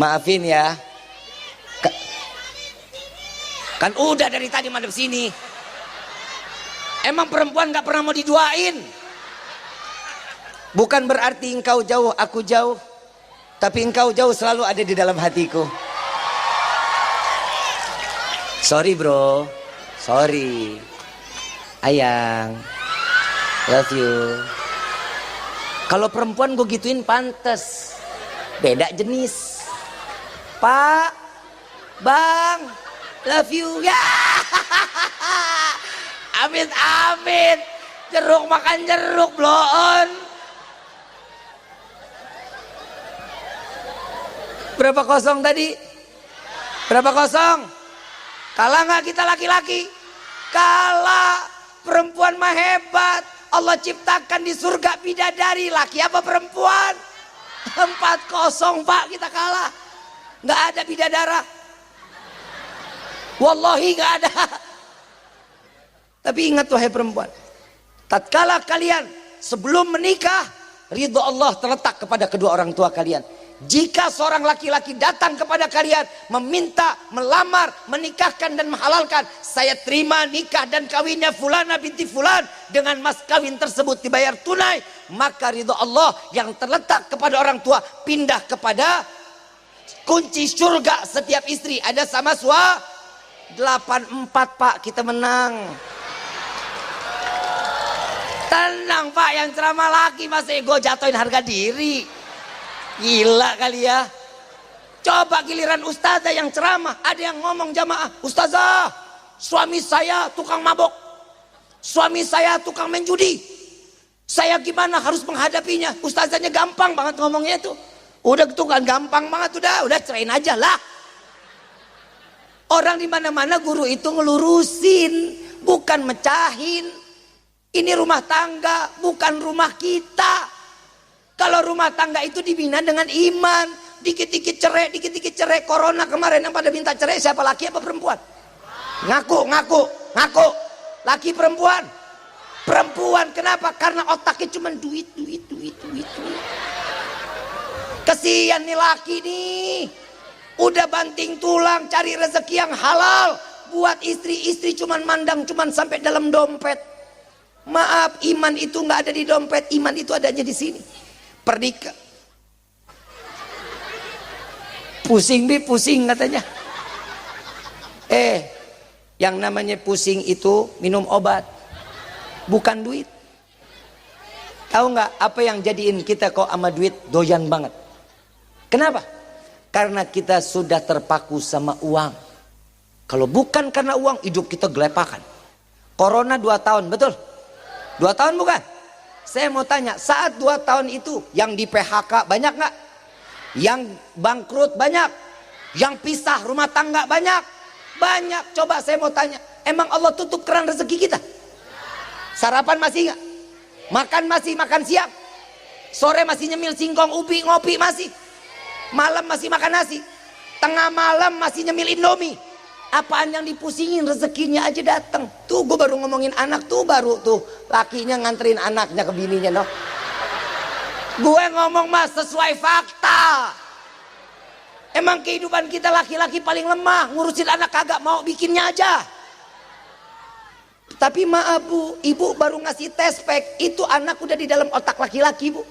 Maafin ya. Kan udah dari tadi madep sini. Emang perempuan gak pernah mau diduain? Bukan berarti engkau jauh, aku jauh. Tapi engkau jauh selalu ada di dalam hatiku. Sorry bro, sorry. Ayang, love you. Kalau perempuan gue gituin pantes. Beda jenis. Pak, Bang, love you. Ya. Amit amit. Jeruk makan jeruk bloon. Berapa 0 tadi? Berapa 0? Kalah nggak kita laki-laki? Kalah. Perempuan mah hebat. Allah ciptakan di surga bidadari. Laki apa perempuan? 4-0 Pak, kita kalah. Nggak ada bidadara. Wallahi nggak ada. Tapi ingat wahai perempuan, tatkala kalian sebelum menikah, ridho Allah terletak kepada kedua orang tua kalian. jika seorang laki-laki datang kepada kalian meminta, melamar, menikahkan dan menghalalkan, saya terima nikah dan kawinnya fulana binti fulan, dengan mas kawin tersebut dibayar tunai, maka ridho Allah yang terletak kepada orang tua pindah kepada kunci surga setiap istri ada sama 84 Pak, kita menang. Tenang Pak, yang ceramah laki masih ego jatuhin harga diri. Gila kali ya. Coba giliran ustazah yang ceramah, ada yang ngomong jamaah, ustazah, suami saya tukang mabok, suami saya tukang main judi, saya gimana harus menghadapinya? Ustazahnya gampang banget ngomongnya itu. Udah gitu kan gampang banget, udah cerain aja lah. Orang di mana-mana guru itu ngelurusin, bukan mecahin. Ini rumah tangga, bukan rumah kita. Kalau rumah tangga itu dibina dengan iman. Dikit-dikit cerai. Corona kemarin yang pada minta cerai siapa, laki apa perempuan? Ngaku. Laki perempuan? Perempuan, kenapa? Karena otaknya cuma duit. Kesian nih laki nih. Udah banting tulang cari rezeki yang halal. Buat istri cuma mandang sampai dalam dompet. Maaf, iman itu nggak ada di dompet, iman itu adanya di sini. Pernikah. Pusing katanya. Yang namanya pusing itu minum obat, bukan duit. Tahu nggak apa yang jadiin kita kok sama duit doyan banget? Kenapa? Karena kita sudah terpaku sama uang. Kalau bukan karena uang, hidup kita gelepakan. Corona 2 tahun, betul? 2 tahun bukan? Saya mau tanya, saat 2 tahun itu yang di PHK banyak nggak? Yang bangkrut banyak? Yang pisah rumah tangga banyak? Banyak. Coba saya mau tanya, emang Allah tutup keran rezeki kita? Sarapan masih nggak? Makan masih, makan siang? Sore masih nyemil singkong, ubi, ngopi masih? Malam masih makan nasi? Tengah malam masih nyemil Indomie? Apaan yang dipusingin, rezekinya aja datang. Tuh gue baru ngomongin anak tuh, baru tuh lakinya nganterin anaknya ke bininya, no. Gue ngomong mas sesuai fakta. Emang kehidupan kita laki-laki paling lemah, ngurusin anak kagak mau, bikinnya aja. Tapi maaf bu, ibu baru ngasih tes pack, itu anak udah di dalam otak laki-laki bu.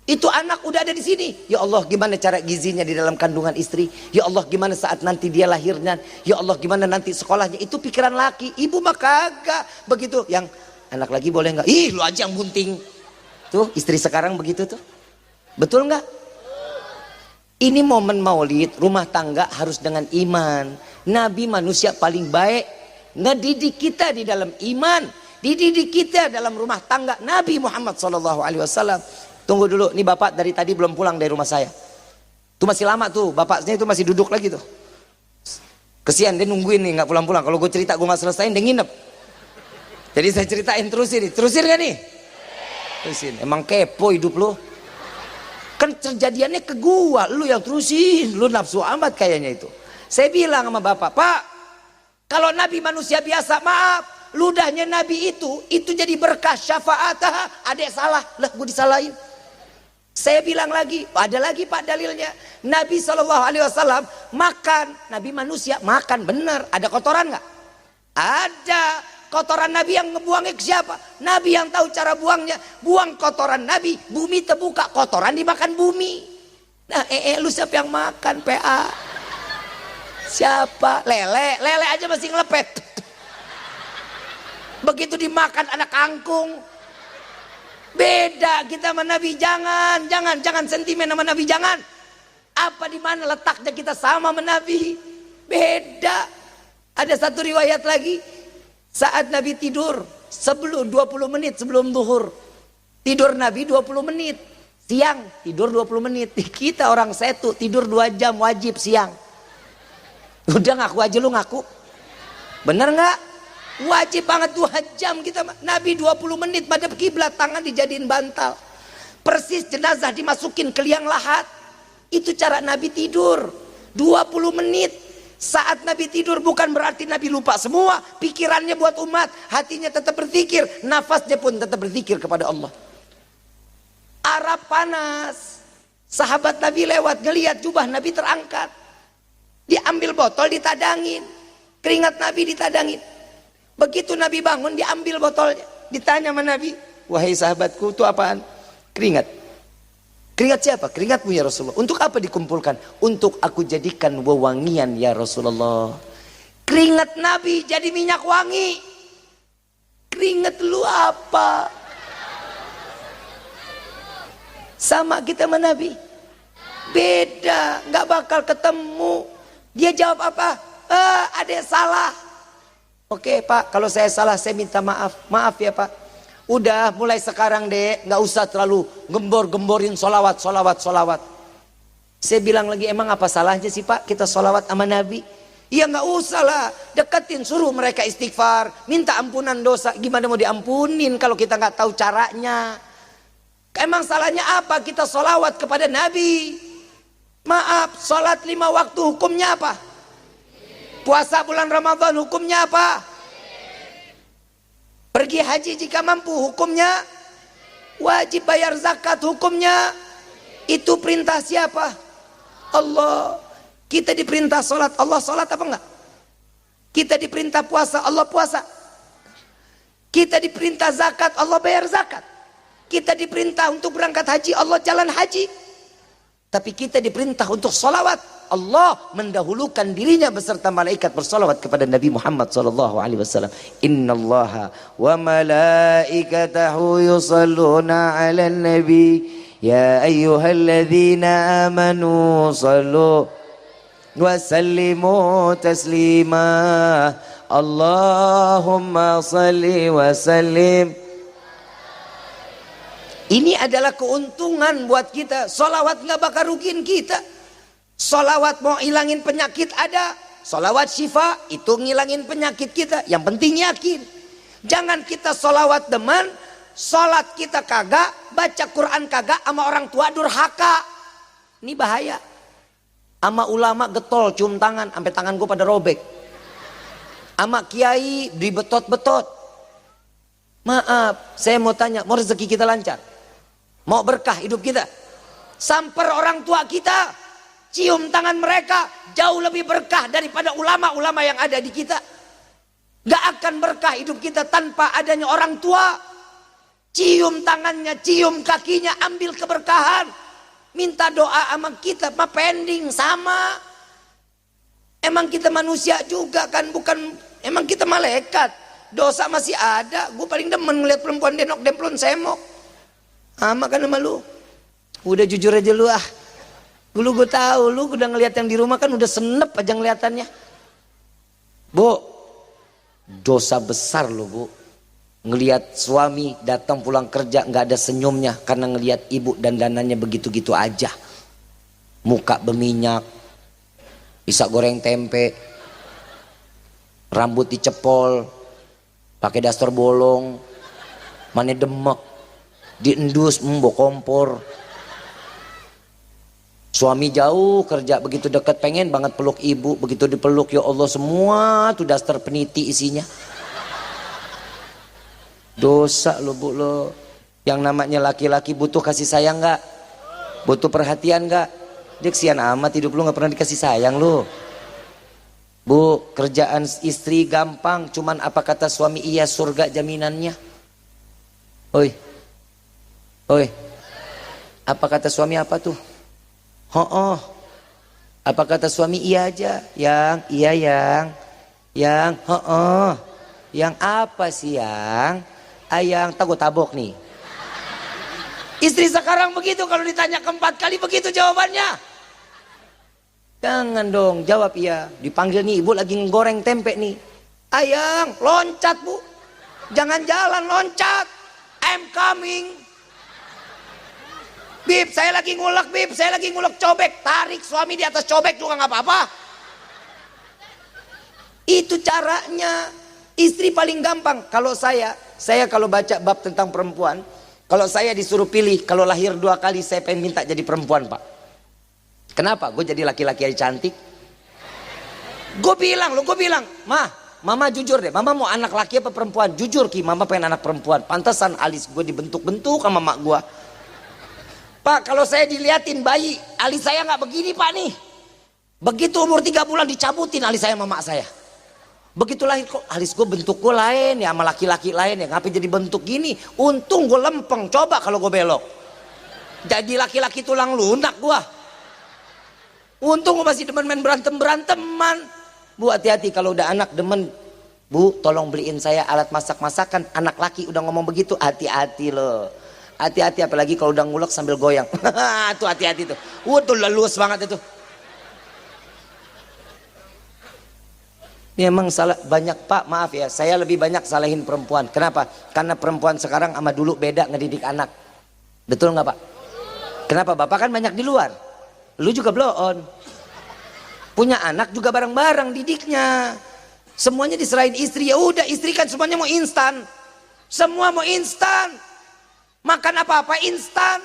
Itu anak udah ada di sini. Ya Allah, gimana cara gizinya di dalam kandungan istri? Ya Allah, gimana saat nanti dia lahirnya? Ya Allah, gimana nanti sekolahnya? Itu pikiran laki. Ibu mah kagak begitu. Yang anak lagi boleh nggak? Ih, lu aja yang bunting. Tuh, istri sekarang begitu tuh. Betul nggak? Ini momen maulid, rumah tangga harus dengan iman. Nabi manusia paling baik. Ngedidik kita di dalam iman. Dididik kita dalam rumah tangga. Nabi Muhammad SAW. Tunggu dulu, nih bapak dari tadi belum pulang dari rumah saya. Tuh masih lama tuh, bapaknya itu masih duduk lagi tuh. Kesian dia nungguin nih nggak pulang-pulang. Kalau gue cerita gue nggak selesaiin, dia nginep. Jadi saya ceritain terusin gak nih? Terusin. Emang kepo hidup lo. Kan kejadiannya ke gua, lu yang terusin, lu nafsu amat kayaknya itu. Saya bilang sama bapak, Pak, kalau Nabi manusia biasa, maaf, ludahnya Nabi itu jadi berkah syafaat. Adek salah, lah gue disalahin. Saya bilang lagi, ada lagi Pak dalilnya. Nabi SAW makan, Nabi manusia makan bener. Ada kotoran nggak? Ada. Kotoran Nabi yang ngebuangnya ke siapa? Nabi yang tahu cara buangnya. Buang kotoran Nabi, bumi terbuka, kotoran dimakan bumi. Nah, lu siapa yang makan? PA. Siapa? Lele aja masih ngelepet. Begitu dimakan anak kangkung. Beda kita sama Nabi. Jangan sentimen sama Nabi, jangan. Apa di mana letaknya kita sama sama Nabi? Beda. Ada satu riwayat lagi, saat Nabi tidur sebelum 20 menit sebelum zuhur. Tidur Nabi 20 menit. Siang tidur 20 menit. Kita orang setu tidur 2 jam wajib siang. Udah ngaku aja lu ngaku. Bener nggak? Wajib banget 2 jam kita. Nabi 20 menit madhep kiblat, tangan dijadiin bantal. Persis jenazah dimasukin ke liang lahat. Itu cara Nabi tidur 20 menit. Saat Nabi tidur bukan berarti Nabi lupa semua. Pikirannya buat umat, hatinya tetap berzikir, nafasnya pun tetap berzikir kepada Allah. Arab panas, Sahabat Nabi lewat, ngelihat jubah Nabi terangkat. Diambil botol, ditadangin. Keringat Nabi ditadangin. Begitu Nabi bangun, diambil botolnya. Ditanya sama Nabi, wahai sahabatku, itu apaan? Keringat. Keringat siapa? Keringatmu ya Rasulullah. Untuk apa dikumpulkan? Untuk aku jadikan wewangian ya Rasulullah. Keringat Nabi jadi minyak wangi. Keringat lu apa? Sama kita sama Nabi. Beda, nggak bakal ketemu. Dia jawab apa? Ada yang salah. Oke Pak, kalau saya salah saya minta maaf. Maaf ya Pak. Udah mulai sekarang deh, nggak usah terlalu gembor-gemborin solawat. Saya bilang lagi, emang apa salahnya sih Pak kita solawat sama Nabi? Iya nggak usah lah, deketin, suruh mereka istighfar, minta ampunan dosa. Gimana mau diampunin kalau kita nggak tahu caranya? Emang salahnya apa kita solawat kepada Nabi? Maaf, sholat 5 waktu hukumnya apa? Puasa bulan Ramadan hukumnya apa? Pergi haji jika mampu hukumnya? Wajib bayar zakat hukumnya? Itu perintah siapa? Allah. Kita diperintah sholat, Allah sholat apa enggak? Kita diperintah puasa, Allah puasa. Kita diperintah zakat, Allah bayar zakat. Kita diperintah untuk berangkat haji, Allah jalan haji. Tapi kita diperintah untuk sholawat, Allah mendahulukan dirinya beserta malaikat bersolawat kepada Nabi Muhammad SAW. Innallaha wa malaikatahu yusalluna ala nabi ya ayyuhalladzina amanu sallu wa sallimu taslima. Allahumma salli wa sallim. Ini adalah keuntungan buat kita. Solawat nggak bakal rugiin kita. Solawat mau hilangin penyakit ada. Solawat syifa itu ngilangin penyakit kita. Yang penting yakin. Jangan kita solawat demen, sholat kita kagak, baca Quran kagak, sama orang tua durhaka. Ini bahaya. Sama ulama getol, cium tangan, sampai tangan gue pada robek. Sama kiai dibetot-betot. Maaf, saya mau tanya, mau rezeki kita lancar? Mau berkah hidup kita? Samper orang tua kita, cium tangan mereka, jauh lebih berkah daripada ulama-ulama yang ada di kita. Gak akan berkah hidup kita tanpa adanya orang tua. Cium tangannya, cium kakinya, ambil keberkahan. Minta doa sama kita, mah pending sama. Emang kita manusia juga kan, bukan, emang kita malaikat. Dosa masih ada. Gue paling demen ngeliat perempuan denok demplon semok. Sama kan sama lu. Udah jujur aja lu ah. Dulu gue tahu lu udah ngeliat yang di rumah kan udah senep aja ngeliatannya. Bu, dosa besar lu bu. Ngeliat suami datang pulang kerja nggak ada senyumnya karena ngeliat ibu dandanannya begitu-gitu aja. Muka berminyak, bisa goreng tempe, rambut dicepol, pakai daster bolong, mana demek, diendus mbok kompor. Suami jauh kerja, begitu dekat pengen banget peluk ibu, begitu dipeluk ya Allah semua tuh daster peniti isinya. Dosa lo bu lo. Yang namanya laki-laki butuh kasih sayang nggak? Butuh perhatian nggak? Dia kesian amat hidup lu nggak pernah dikasih sayang lu. Bu, kerjaan istri gampang, cuman apa kata suami iya surga jaminannya. Oi, oi, apa kata suami apa tuh? Oh, apa kata suami iya aja, yang iya yang yang apa sih yang? Ayang tabok nih. Istri sekarang begitu kalau ditanya keempat kali begitu jawabannya. Jangan dong jawab iya. Dipanggil nih ibu lagi ngoreng tempe nih. Ayang loncat bu. Jangan jalan loncat. I'm coming. Bib saya lagi ngulek bib. Saya lagi ngulek cobek. Tarik suami di atas cobek juga nggak apa-apa. Itu caranya. Istri paling gampang. Kalau saya kalau baca bab tentang perempuan, kalau saya disuruh pilih, kalau lahir 2 kali saya pengen minta jadi perempuan pak. Kenapa? Gue jadi laki-laki aja cantik. Gue bilang, mama jujur deh, mama mau anak laki apa perempuan? Jujur ki, mama pengen anak perempuan. Pantesan alis gue dibentuk-bentuk sama mak gue. Pak, kalau saya diliatin bayi, alis saya nggak begini Pak nih. Begitu umur 3 bulan dicabutin alis saya sama mak saya. Begitu lahir kok alis gue bentuk gue lain ya sama laki-laki lain ya. Ngapain jadi bentuk gini? Untung gue lempeng. Coba kalau gue belok. Jadi laki-laki tulang lunak gue. Untung gue masih demen main berantem-beranteman. Bu hati-hati kalau udah anak demen. Bu tolong beliin saya alat masak-masakan. Anak laki udah ngomong begitu hati-hati loh. Hati-hati apalagi kalau udah ngulek sambil goyang. Tuh hati-hati tuh. Tuh lelus banget itu. Ini emang salah banyak Pak, maaf ya, saya lebih banyak salahin perempuan. Kenapa? Karena perempuan sekarang sama dulu beda ngedidik anak. Betul nggak Pak? Kenapa? Bapak kan banyak di luar. Lu juga blow on. Punya anak juga bareng-bareng didiknya. Semuanya diserahin istri. Ya udah istri kan semuanya mau instan. Semua mau instan. Makan apa-apa instan.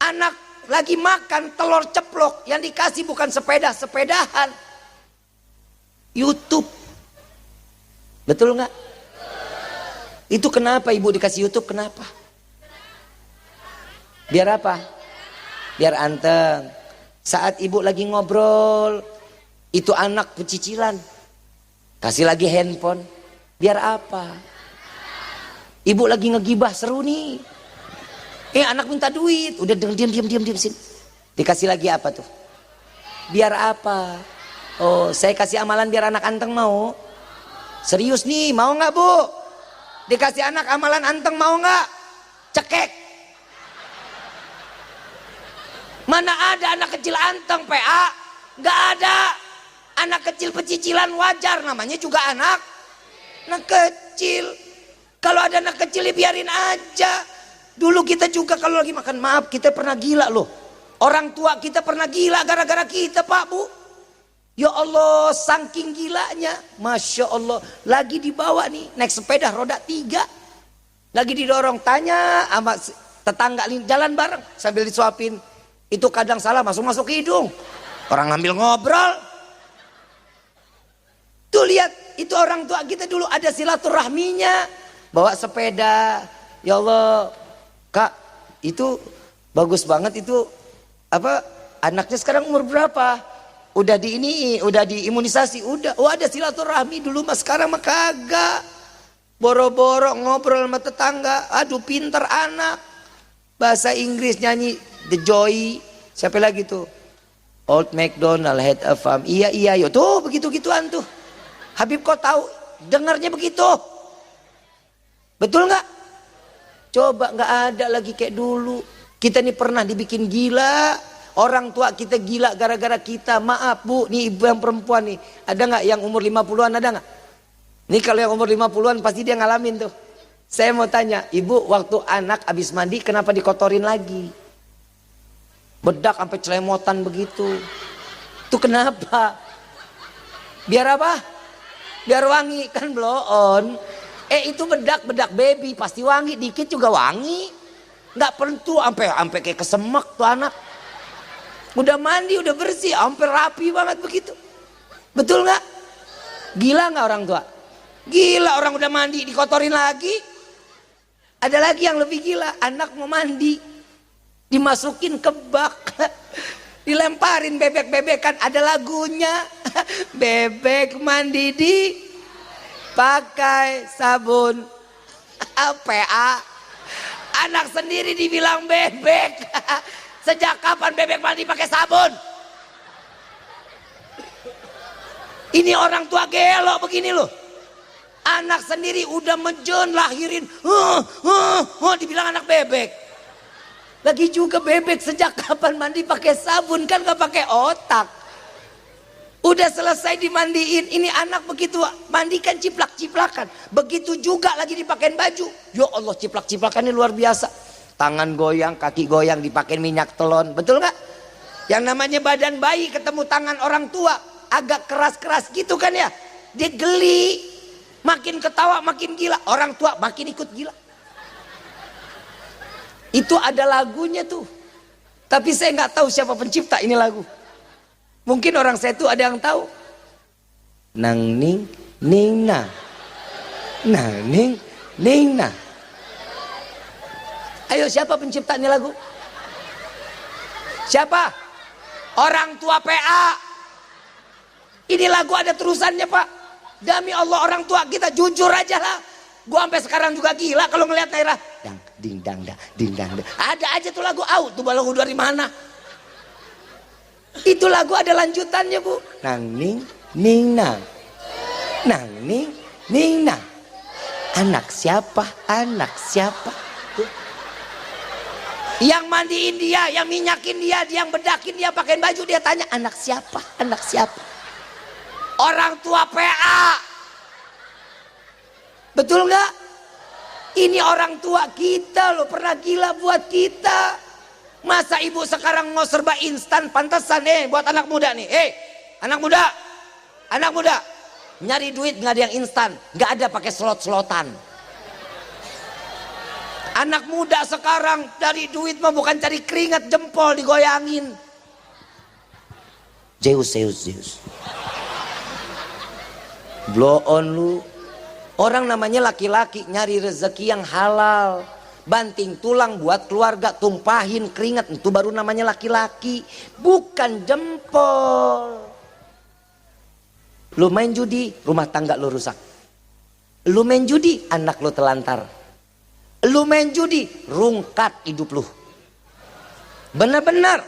Anak lagi makan telur ceplok yang dikasih bukan sepedahan. YouTube. Betul nggak? Itu kenapa ibu dikasih YouTube? Kenapa? Biar apa? Biar anteng. Saat ibu lagi ngobrol, itu anak pecicilan. Kasih lagi handphone. Biar apa? Ibu lagi ngegibah seru nih. Anak minta duit. Udah diam sini. Dikasih lagi apa tuh? Biar apa? Oh, saya kasih amalan biar anak anteng mau. Serius nih, mau nggak Bu? Dikasih anak amalan anteng mau nggak? Cekek. Mana ada anak kecil anteng PA? Nggak ada. Anak kecil pecicilan wajar, namanya juga anak kecil. Kalau ada anak kecil ya biarin aja. Dulu kita juga kalau lagi makan, maaf kita pernah gila loh. Orang tua kita pernah gila gara-gara kita Pak Bu. Ya Allah, saking gilanya, Masya Allah, lagi dibawa nih, naik sepeda roda 3, lagi didorong, tanya sama tetangga jalan bareng, sambil disuapin, itu kadang salah masuk hidung, orang ngambil ngobrol. Tuh lihat, itu orang tua kita dulu ada silaturahminya, bawa sepeda, ya Allah, Kak, itu bagus banget itu, anaknya sekarang umur berapa? Udah udah diimunisasi, udah. Oh ada silaturahmi dulu mas, sekarang mah kagak. Boro-boro ngobrol sama tetangga. Aduh pinter anak. Bahasa Inggris nyanyi The Joy. Siapa lagi tuh? Old MacDonald had a farm. Iya yo. Tuh begitu-gituan tuh. Habib kok tahu? Dengarnya begitu. Betul nggak? Coba nggak ada lagi kayak dulu. Kita nih pernah dibikin gila. Orang tua kita gila gara-gara kita. Maaf Bu, nih ibu yang perempuan nih. Ada nggak yang umur 50-an, ada nggak? Nih kalau yang umur 50-an pasti dia ngalamin tuh. Saya mau tanya, ibu waktu anak habis mandi kenapa dikotorin lagi? Bedak sampai celemotan begitu. Itu kenapa? Biar apa? Biar wangi, kan blow on. Itu bedak baby pasti wangi, dikit juga wangi. Nggak perlu tuh sampai kayak kesemek tuh anak. Udah mandi, udah bersih, hampir rapi banget begitu. Betul nggak? Gila nggak orang tua? Gila, orang udah mandi dikotorin lagi. Ada lagi yang lebih gila, anak mau mandi dimasukin ke bak, dilemparin bebek-bebekan, ada lagunya. Bebek mandi di pakai sabun. PA. Anak sendiri dibilang bebek. Sejak kapan bebek mandi pakai sabun? Ini orang tua gelo begini loh. Anak sendiri udah menjen lahirin, dibilang anak bebek. Lagi juga bebek sejak kapan mandi pakai sabun, kan gak pakai otak. Udah selesai dimandiin, ini anak begitu mandikan ciplak-ciplakan. Begitu juga lagi dipakein baju. Ya Allah, ciplak-ciplakan ini luar biasa. Tangan goyang, kaki goyang, dipakein minyak telon. Betul nggak? Yang namanya badan bayi ketemu tangan orang tua agak keras-keras gitu kan ya. Dia geli, makin ketawa makin gila, orang tua makin ikut gila. Itu ada lagunya tuh. Tapi saya nggak tahu siapa pencipta ini lagu. Mungkin orang saya tuh ada yang tahu. Nang ning ning na. Nang ning ning na. Ayo siapa pencipta ini lagu? Siapa? Orang tua PA. Ini lagu ada terusannya Pak. Demi Allah orang tua kita jujur aja lah. Gua sampai sekarang juga gila kalau ngelihat daerah. Ding dang dah, ding dang dah. Ada aja tuh lagu out tuh lagu dari mana? Itu lagu ada lanjutannya Bu. Nang ning ning nang. Nang ning ning nang. Anak siapa? Anak siapa? Tuh. Yang mandiin dia, yang minyakin dia, yang bedakin dia, pakein baju dia tanya anak siapa? Anak siapa? Orang tua PA. Betul nggak? Ini orang tua kita loh, pernah gila buat kita. Masa ibu sekarang mau serba instan, pantesan buat anak muda nih. Anak muda, anak muda, nyari duit nggak ada yang instan, nggak ada pakai slot-slotan. Anak muda sekarang cari duit mah bukan cari keringat jempol digoyangin. Zeus. Blow on lu. Orang namanya laki-laki nyari rezeki yang halal. Banting tulang buat keluarga, tumpahin keringat, itu baru namanya laki-laki, bukan jempol. Lu main judi, rumah tangga lu rusak. Lu main judi, anak lu telantar. Lu main judi, rungkat hidup lu. Benar-benar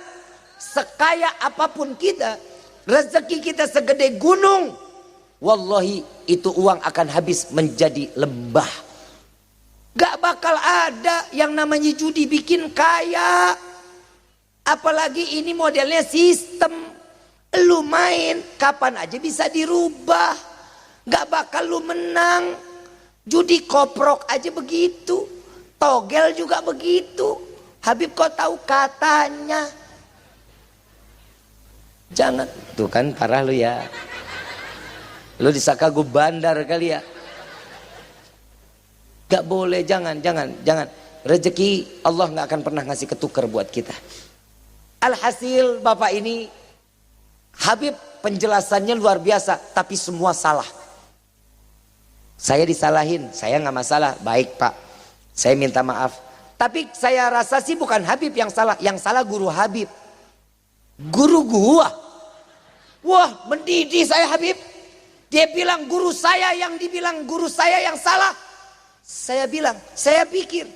sekaya apapun kita, rezeki kita segede gunung, wallahi itu uang akan habis menjadi lembah. Gak bakal ada yang namanya judi bikin kaya. Apalagi ini modelnya sistem. Lu main kapan aja bisa dirubah. Gak bakal lu menang. Judi koprok aja begitu. Togel juga begitu. Habib kau tahu katanya. Jangan. Tuh kan parah lu ya. Lu disangka gue bandar kali ya. Gak boleh, jangan. Rezeki Allah gak akan pernah ngasih ketukar buat kita. Alhasil bapak ini, Habib penjelasannya luar biasa, tapi semua salah. Saya disalahin, saya gak masalah, baik Pak, saya minta maaf. Tapi saya rasa sih bukan Habib yang salah guru Habib. Guru gua. Wah mendidih saya Habib. Dia bilang guru saya yang dibilang guru saya yang salah. Saya bilang, saya pikir,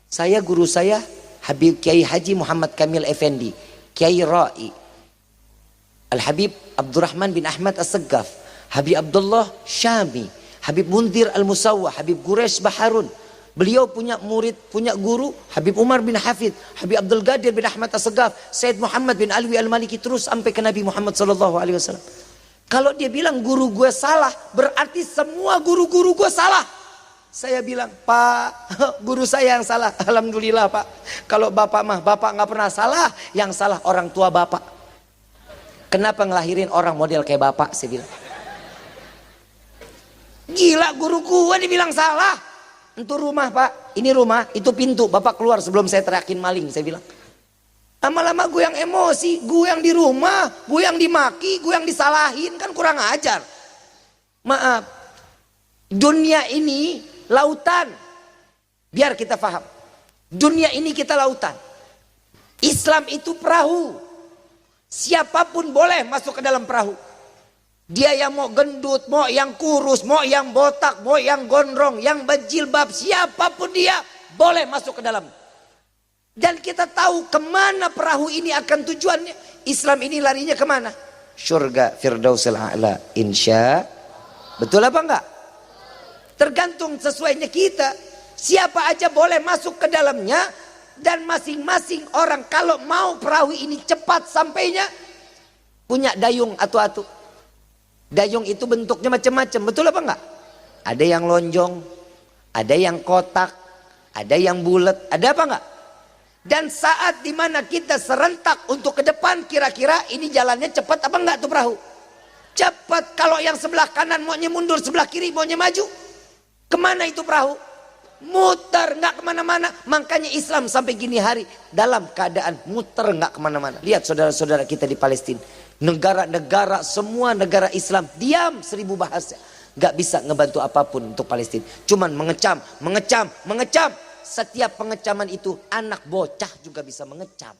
saya guru saya Habib Kiai Haji Muhammad Kamil Effendi, Kiai Ra'i, Al-Habib Abdurrahman bin Ahmad As-Saggaf, Habib Abdullah Syami, Habib Munzir Al-Musawwa, Habib Quraish Baharun. Beliau punya murid, punya guru Habib Umar bin Hafid, Habib Abdul Qadir bin Ahmad As-Saggaf, Sayyid Muhammad bin Alwi Al-Maliki, terus sampai ke Nabi Muhammad SAW. Kalau dia bilang guru gue salah, berarti semua guru-guru gue salah. Saya bilang, Pak, guru saya yang salah. Alhamdulillah Pak. Kalau bapak mah, bapak nggak pernah salah. Yang salah orang tua bapak. Kenapa ngelahirin orang model kayak bapak? Saya bilang. Gila, guru gua dibilang salah. Itu rumah Pak, ini rumah, itu pintu. Bapak keluar sebelum saya teriakin maling. Saya bilang. Lama-lama gue yang emosi, gue yang di rumah, gue yang dimaki, gue yang disalahin, kan kurang ajar. Maaf, dunia ini lautan. Biar kita paham. Dunia ini kita lautan. Islam itu perahu. Siapapun boleh masuk ke dalam perahu. Dia yang mau gendut, mau yang kurus, mau yang botak, mau yang gondrong, yang berjilbab, siapapun dia boleh masuk ke dalam. Dan kita tahu kemana perahu ini akan tujuannya. Islam ini larinya kemana? Surga Firdausil A'la. Insya. Betul apa enggak? Tergantung sesuainya kita. Siapa aja boleh masuk ke dalamnya. Dan masing-masing orang kalau mau perahu ini cepat sampainya, punya dayung atu-atu. Dayung itu bentuknya macam-macam. Betul apa enggak? Ada yang lonjong, ada yang kotak, ada yang bulat, ada apa enggak? Dan saat dimana kita serentak untuk ke depan, kira-kira ini jalannya cepat apa enggak tuh perahu? Cepat. Kalau yang sebelah kanan maunya mundur, sebelah kiri maunya maju, kemana itu perahu? Muter, nggak kemana-mana. Makanya Islam sampai gini hari dalam keadaan muter, nggak kemana-mana. Lihat saudara-saudara kita di Palestina, negara-negara, semua negara Islam diam 1000 bahasa, nggak bisa ngebantu apapun untuk Palestina. Cuman mengecam. Setiap pengecaman itu anak bocah juga bisa mengecam.